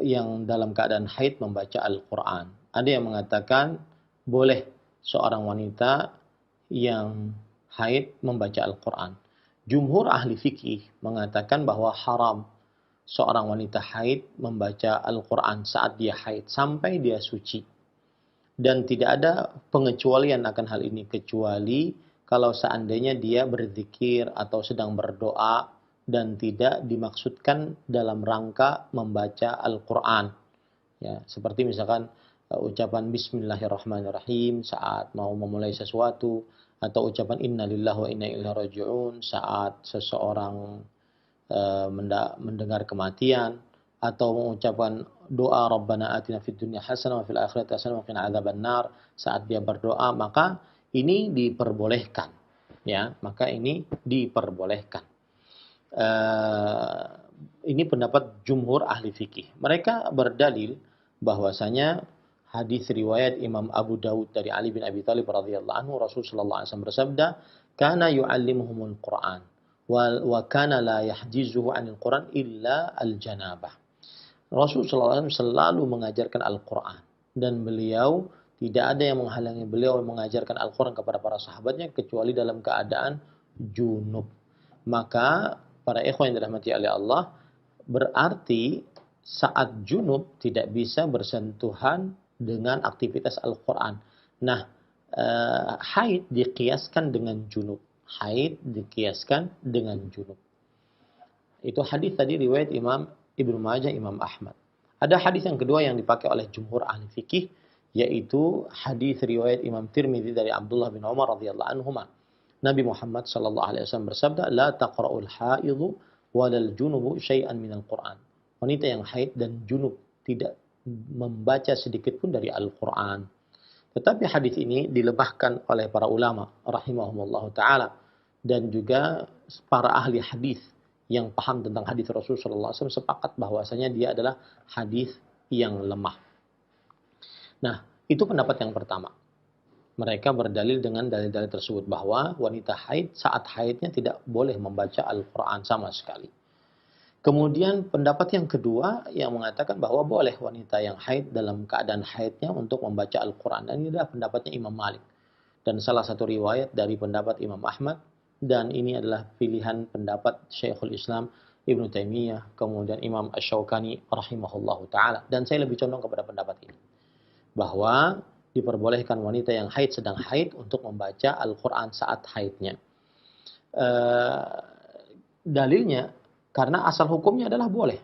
yang dalam keadaan haid membaca Al-Quran. Ada yang mengatakan boleh seorang wanita yang haid membaca Al-Quran. Jumhur ahli fikih mengatakan bahwa haram seorang wanita haid membaca Al-Quran saat dia haid sampai dia suci. Dan tidak ada pengecualian akan hal ini kecuali kalau seandainya dia berzikir atau sedang berdoa dan tidak dimaksudkan dalam rangka membaca Al-Quran. Ya, seperti misalkan ucapan Bismillahirrahmanirrahim saat mau memulai sesuatu, atau ucapan Inna lillahi wa inna ilaihi raji'un saat seseorang mendengar kematian, atau mengucapkan doa Rabbana atina fid dunya hasanah wa fil akhirati hasanah wa qina adzabannar saat dia berdoa, maka ini diperbolehkan, ya, maka ini diperbolehkan. Ini pendapat jumhur ahli fikih. Mereka berdalil bahwasanya hadis riwayat Imam Abu Dawud dari Ali bin Abi Thalib radhiyallahu anhu, Rasul sallallahu alaihi wasallam bersabda, "Kana yu'allimuhumul Qur'an wa kana la yahjizuhu 'anil Qur'an illa al-janabah." Rasul sallallahu alaihi wasallam selalu mengajarkan Al-Qur'an dan beliau tidak ada yang menghalangi beliau mengajarkan Al-Quran kepada para sahabatnya kecuali dalam keadaan junub. Maka para ikhwan yang dirahmati oleh Allah, berarti saat junub tidak bisa bersentuhan dengan aktivitas Al-Quran. Nah, haid dikiaskan dengan junub. Haid dikiaskan dengan junub. Itu hadis tadi riwayat Imam Ibnu Majah, Imam Ahmad. Ada hadis yang kedua yang dipakai oleh jumhur ahli fikih, yaitu hadis riwayat Imam Tirmidzi dari Abdullah bin Umar radhiyallahu anhuma. Nabi Muhammad sallallahu alaihi wasallam bersabda, "La taqra'ul haidhu walal junubu syai'an minal Qur'an." Wanita yang haid dan junub tidak membaca sedikit pun dari Al-Qur'an. Tetapi hadis ini dilebahkan oleh para ulama rahimahumullah taala dan juga para ahli hadis yang paham tentang hadis Rasul sallallahu alaihi wasallam sepakat bahwasanya dia adalah hadis yang lemah. Nah, itu pendapat yang pertama. Mereka berdalil dengan dalil-dalil tersebut bahwa wanita haid saat haidnya tidak boleh membaca Al-Quran sama sekali. Kemudian pendapat yang kedua yang mengatakan bahwa boleh wanita yang haid dalam keadaan haidnya untuk membaca Al-Quran. Dan ini adalah pendapatnya Imam Malik. Dan salah satu riwayat dari pendapat Imam Ahmad. Dan ini adalah pilihan pendapat Syekhul Islam Ibnu Taimiyah, kemudian Imam Asy-Syaukani rahimahullahu ta'ala. Dan saya lebih condong kepada pendapat ini, bahwa diperbolehkan wanita yang haid sedang haid untuk membaca Al-Quran saat haidnya. Dalilnya, karena asal hukumnya adalah boleh,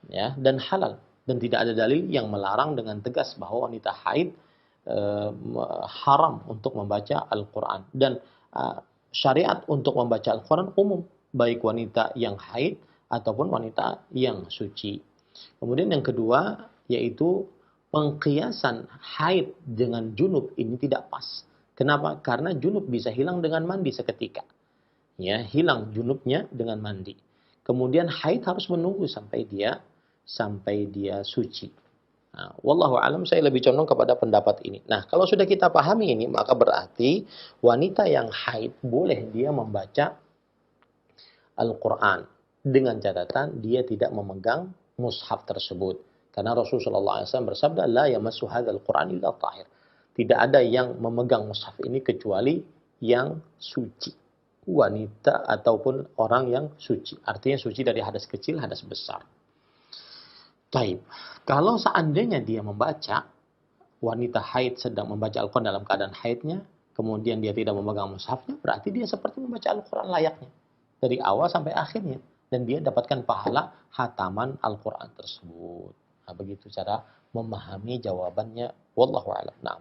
ya, dan halal. Dan tidak ada dalil yang melarang dengan tegas bahwa wanita haid haram untuk membaca Al-Quran. Dan syariat untuk membaca Al-Quran umum, baik wanita yang haid ataupun wanita yang suci. Kemudian yang kedua, yaitu pengkiasan haid dengan junub ini tidak pas. Kenapa? Karena junub bisa hilang dengan mandi seketika. Ya, hilang junubnya dengan mandi. Kemudian haid harus menunggu sampai dia suci. Nah, wallahu alam, saya lebih condong kepada pendapat ini. Nah, kalau sudah kita pahami ini, maka berarti wanita yang haid boleh dia membaca Al-Quran dengan catatan dia tidak memegang mushaf tersebut. Karena Rasulullah SAW bersabda, "La yamassu hadzal Qur'an illa tahir." Tidak ada yang memegang mushaf ini kecuali yang suci. Wanita ataupun orang yang suci. Artinya suci dari hadas kecil, hadas besar. Taib. Kalau seandainya dia membaca, wanita haid sedang membaca Al-Quran dalam keadaan haidnya, kemudian dia tidak memegang mushafnya, berarti dia seperti membaca Al-Quran layaknya. Dari awal sampai akhirnya. Dan dia dapatkan pahala hataman Al-Quran tersebut. Nah, begitu cara memahami jawabannya. Wallahu a'lam. Nah.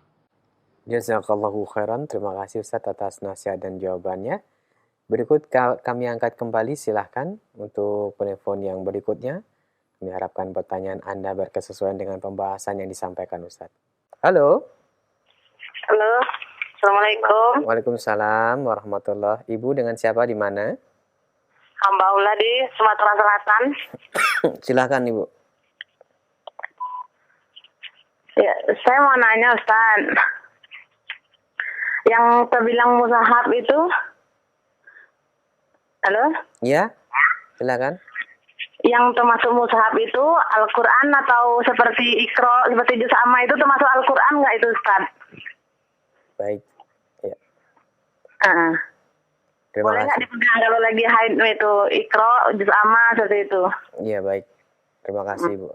Jazakallahu khairan. Terima kasih Ustaz atas nasihat dan jawabannya. Berikut kami angkat kembali, silahkan untuk penelpon yang berikutnya. Kami harapkan pertanyaan Anda berkesesuaian dengan pembahasan yang disampaikan Ustaz. Halo. Halo. Assalamualaikum. Waalaikumsalam warahmatullahi. Ibu dengan siapa di mana? Hamba Allah di Sumatera Selatan. Silahkan Ibu. Ya, saya mau nanya Ustaz. Yang terbilang mushaf itu, halo? Ya, silakan. Yang termasuk mushaf itu Al-Quran atau seperti Iqra, seperti Juz Amma itu termasuk Al-Quran nggak itu Ustaz? Baik. Ya. Terima boleh nggak dipegang kalau lagi haid itu Iqra, Juz Amma seperti itu? Iya baik. Terima kasih Bu.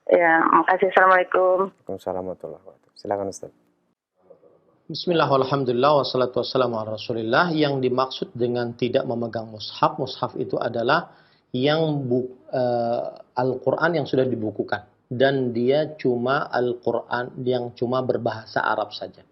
Ya, makasih. Assalamualaikum. Waalaikumsalam warahmatullahi wabarakatuh. Silakan Ustaz. Bismillah, alhamdulillah, wassalatu wassalamu ala rasulillah. Yang dimaksud dengan tidak memegang mushaf, mushaf itu adalah yang Al-Quran yang sudah dibukukan. Dan dia cuma Al-Quran yang cuma berbahasa Arab saja.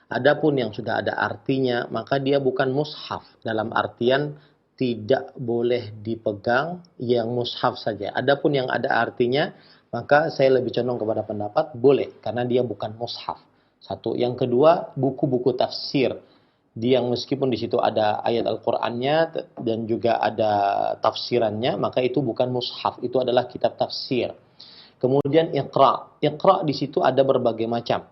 Adapun yang sudah ada artinya, maka dia bukan mushaf. Dalam artian tidak boleh dipegang yang mushaf saja. Adapun yang ada artinya, maka saya lebih condong kepada pendapat boleh. Karena dia bukan mushaf. Satu. Yang kedua, buku-buku tafsir. Yang meskipun di situ ada ayat Al-Qur'annya dan juga ada tafsirannya, maka itu bukan mushaf, itu adalah kitab tafsir. Kemudian Iqra. Iqra di situ ada berbagai macam.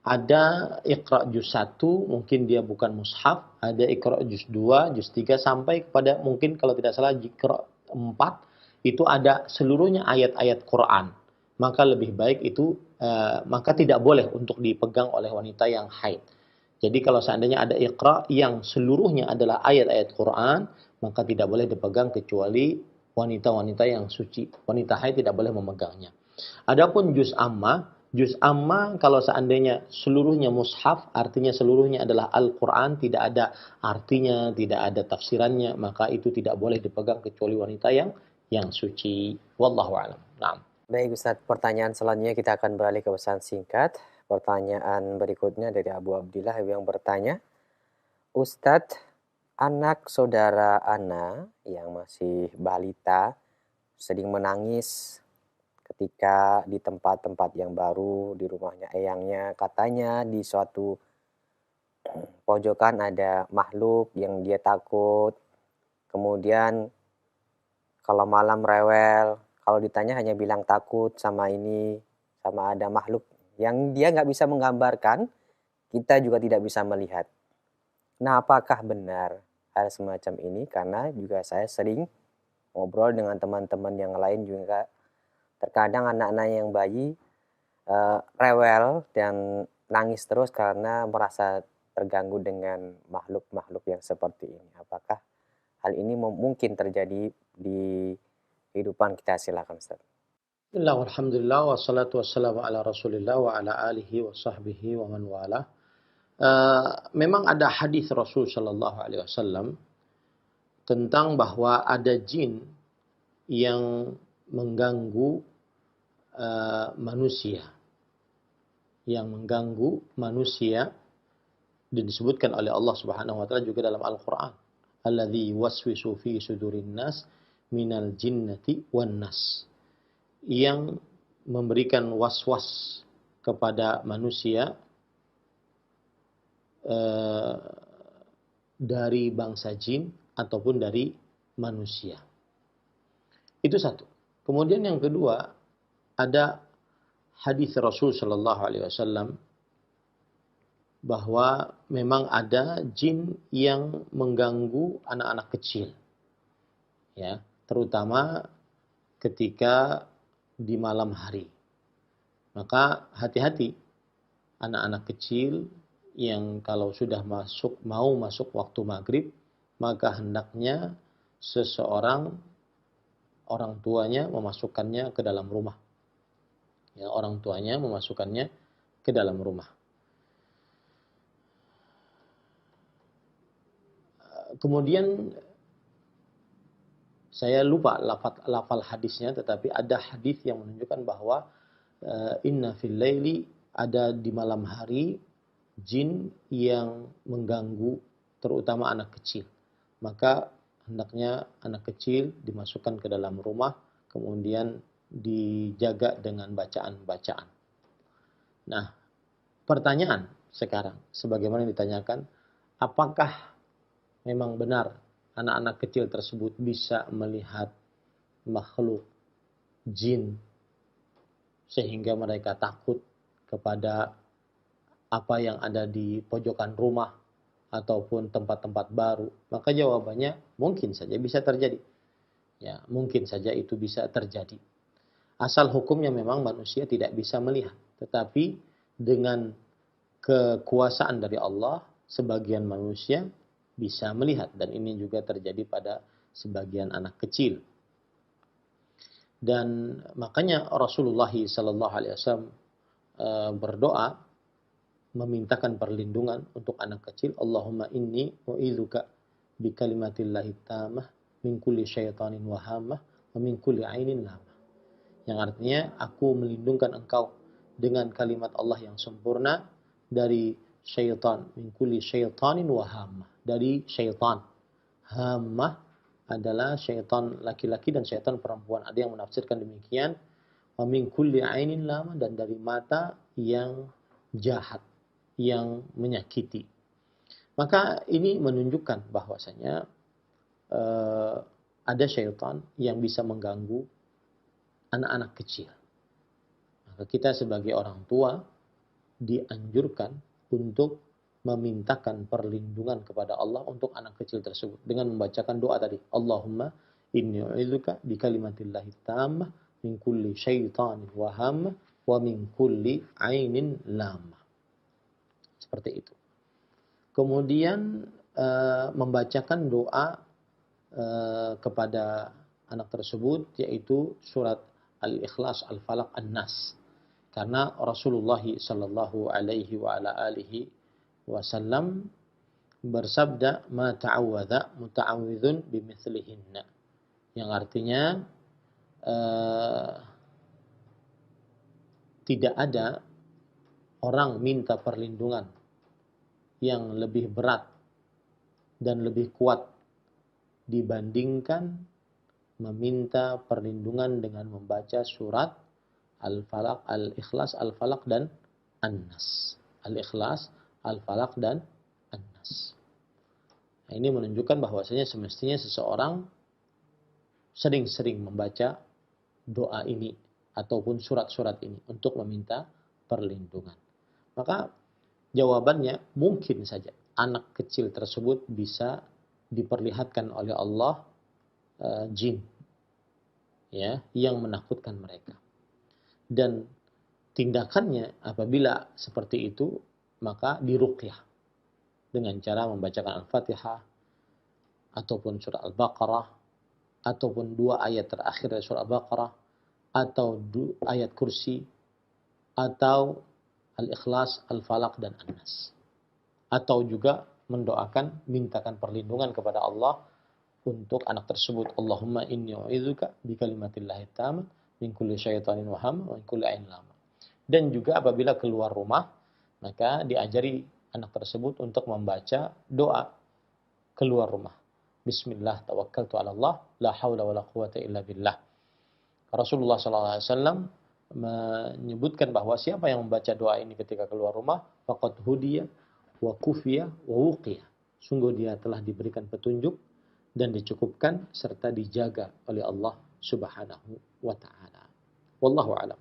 Ada Iqra juz 1, mungkin dia bukan mushaf, ada Iqra juz 2, juz 3 sampai kepada mungkin kalau tidak salah Iqra 4 itu ada seluruhnya ayat-ayat Quran. Maka lebih baik itu maka tidak boleh untuk dipegang oleh wanita yang haid. Jadi kalau seandainya ada Iqra yang seluruhnya adalah ayat-ayat Quran, maka tidak boleh dipegang kecuali wanita-wanita yang suci. Wanita haid tidak boleh memegangnya. Adapun juz amma kalau seandainya seluruhnya mushaf, artinya seluruhnya adalah Al-Quran, tidak ada artinya, tidak ada tafsirannya, maka itu tidak boleh dipegang kecuali wanita yang suci. Wallahu a'lam. Nah. Baik Ustaz, pertanyaan selanjutnya kita akan beralih ke pesan singkat. Pertanyaan berikutnya dari Abu Abdillah yang bertanya, Ustadz, anak saudara Ana yang masih balita sering menangis ketika di tempat-tempat yang baru, di rumahnya eyangnya. Katanya di suatu pojokan ada makhluk yang dia takut. Kemudian kalau malam rewel, kalau ditanya hanya bilang takut sama ini, sama ada makhluk yang dia nggak bisa menggambarkan, kita juga tidak bisa melihat. Nah, apakah benar hal semacam ini? Karena juga saya sering ngobrol dengan teman-teman yang lain juga. Terkadang anak-anak yang bayi rewel dan nangis terus karena merasa terganggu dengan makhluk-makhluk yang seperti ini. Apakah hal ini mungkin terjadi di kehidupan kita? Silakan Ustaz. Alhamdulillah wassalatu wassalamu ala Rasulillah wa ala alihi wa sahbihi wa man wala. Memang ada hadis Rasul sallallahu alaihi wasallam tentang bahwa ada jin yang mengganggu manusia. Yang mengganggu manusia dan disebutkan oleh Allah Subhanahu wa taala juga dalam Al-Qur'an. Alladzi yuwaswisu fi sudurin nas minal jinnati wan nas. Yang memberikan was-was kepada manusia dari bangsa jin ataupun dari manusia. Itu satu. Kemudian yang kedua, ada hadis Rasul Shallallahu Alaihi Wasallam bahwa memang ada jin yang mengganggu anak-anak kecil, ya, terutama ketika di malam hari. Maka hati-hati anak-anak kecil yang kalau sudah mau masuk waktu maghrib, maka hendaknya seseorang orang tuanya memasukkannya ke dalam rumah. Ya, orang tuanya memasukkannya ke dalam rumah. Kemudian saya lupa lafal hadisnya, tetapi ada hadis yang menunjukkan bahwa inna fil laili, ada di malam hari jin yang mengganggu terutama anak kecil. Maka hendaknya anak kecil dimasukkan ke dalam rumah, kemudian dijaga dengan bacaan-bacaan. Nah, pertanyaan sekarang, sebagaimana ditanyakan, apakah memang benar anak-anak kecil tersebut bisa melihat makhluk jin sehingga mereka takut kepada apa yang ada di pojokan rumah ataupun tempat-tempat baru? Maka jawabannya mungkin saja bisa terjadi. Ya, mungkin saja itu bisa terjadi. Asal hukumnya memang manusia tidak bisa melihat, tetapi dengan kekuasaan dari Allah, sebagian manusia bisa melihat, dan ini juga terjadi pada sebagian anak kecil. Dan makanya Rasulullah SAW berdoa memintakan perlindungan untuk anak kecil. Allahumma inni u'idzuka bi kalimatillahi tammah min kulli syaitanin wahamah wa min kulli ainin lamah. Yang artinya, aku melindungkan engkau dengan kalimat Allah yang sempurna dari syaitan, min kulli syaitanin wahamah, dari syaitan. Hamah adalah syaitan laki-laki dan syaitan perempuan. Ada yang menafsirkan demikian. Wa min kulli ainin lamah, dan dari mata yang jahat. yang menyakiti. Maka ini menunjukkan bahwasanya ada syaitan yang bisa mengganggu anak-anak kecil. Maka kita sebagai orang tua dianjurkan untuk memintakan perlindungan kepada Allah untuk anak kecil tersebut dengan membacakan doa tadi, Allahumma inni u'idzuka bi kalimatillahi tammah min kulli syaitanin wa hammah wa min kulli ainin lamah. Seperti itu. Kemudian membacakan doa kepada anak tersebut, yaitu surat Al-Ikhlas, Al-Falaq, An-Nas. Karena Rasulullah sallallahu alaihi wa ala alihi wasallam bersabda, "Ma ta'awwadha muta'awwidzun bimithlihinna." Yang artinya tidak ada orang minta perlindungan yang lebih berat dan lebih kuat dibandingkan meminta perlindungan dengan membaca surat Al-Falaq, Al-Ikhlas, Al-Falaq, dan An-Nas. Al-Ikhlas, Al-Falaq, dan An-Nas. Nah, ini menunjukkan bahwasanya semestinya seseorang sering-sering membaca doa ini ataupun surat-surat ini untuk meminta perlindungan. Maka jawabannya mungkin saja anak kecil tersebut bisa diperlihatkan oleh Allah jin, ya, yang menakutkan mereka. Dan tindakannya apabila seperti itu, maka diruqyah dengan cara membacakan Al-Fatihah ataupun surah Al-Baqarah ataupun 2 ayat terakhir dari surah Al-Baqarah atau ayat kursi atau Al-Ikhlas, Al-Falaq, dan An-Nas. Atau juga mendoakan, mintakan perlindungan kepada Allah untuk anak tersebut. Allahumma inni u'idzuka bi kalimatillahi tammah min kulli syaitanin wa hamma wa min kulli ainin lamah. Dan juga apabila keluar rumah, maka diajari anak tersebut untuk membaca doa keluar rumah. Bismillah tawakkaltu 'ala Allah la haula wala quwata illa billah. Rasulullah SAW menyebutkan bahwa siapa yang membaca doa ini ketika keluar rumah, faqad hudiya wa kufiya wa wuqiya. Sungguh dia telah diberikan petunjuk dan dicukupkan serta dijaga oleh Allah Subhanahu wa taala. Wallahu a'lam.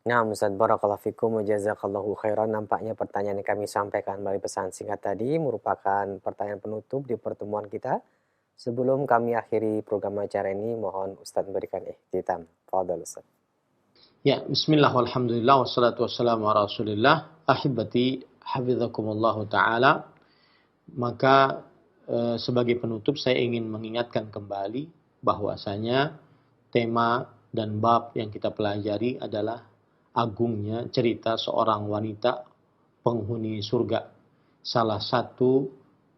Nah, Ustaz, barakallahu fikum wa jazakallahu khairan. Nampaknya pertanyaan yang kami sampaikan melalui pesan singkat tadi merupakan pertanyaan penutup di pertemuan kita. Sebelum kami akhiri program acara ini, mohon Ustaz memberikan ikhtitam. Fadhal Ustaz. Ya, bismillah walhamdulillah wassalatu wassalamu ala Rasulillah. Ahibati hafizakumullah taala. Maka sebagai penutup saya ingin mengingatkan kembali bahwasanya tema dan bab yang kita pelajari adalah agungnya cerita seorang wanita penghuni surga. Salah satu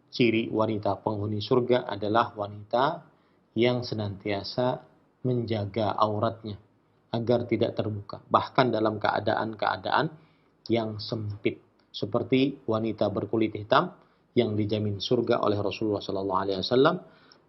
ciri wanita penghuni surga adalah wanita yang senantiasa menjaga auratnya agar tidak terbuka, bahkan dalam keadaan-keadaan yang sempit, seperti wanita berkulit hitam yang dijamin surga oleh Rasulullah SAW.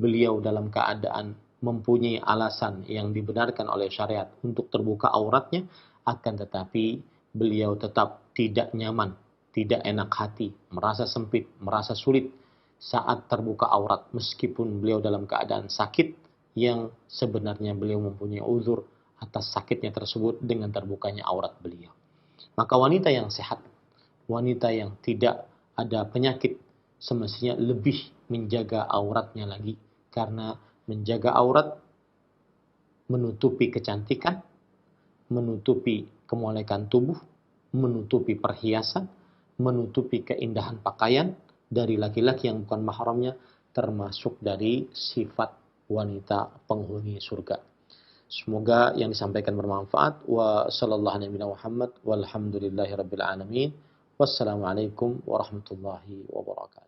Beliau dalam keadaan mempunyai alasan yang dibenarkan oleh syariat untuk terbuka auratnya, akan tetapi beliau tetap tidak nyaman, tidak enak hati, merasa sempit, merasa sulit saat terbuka aurat, meskipun beliau dalam keadaan sakit yang sebenarnya beliau mempunyai uzur atas sakitnya tersebut dengan terbukanya aurat beliau. Maka wanita yang sehat, wanita yang tidak ada penyakit, semestinya lebih menjaga auratnya lagi, karena menjaga aurat menutupi kecantikan, menutupi kemolekan tubuh, menutupi perhiasan, menutupi keindahan pakaian dari laki-laki yang bukan mahramnya, termasuk dari sifat wanita penghuni surga. Semoga yang disampaikan bermanfaat. Wa sallallahu alaihi Muhammad walhamdulillahi rabbil alamin. Wassalamualaikum warahmatullahi wabarakatuh.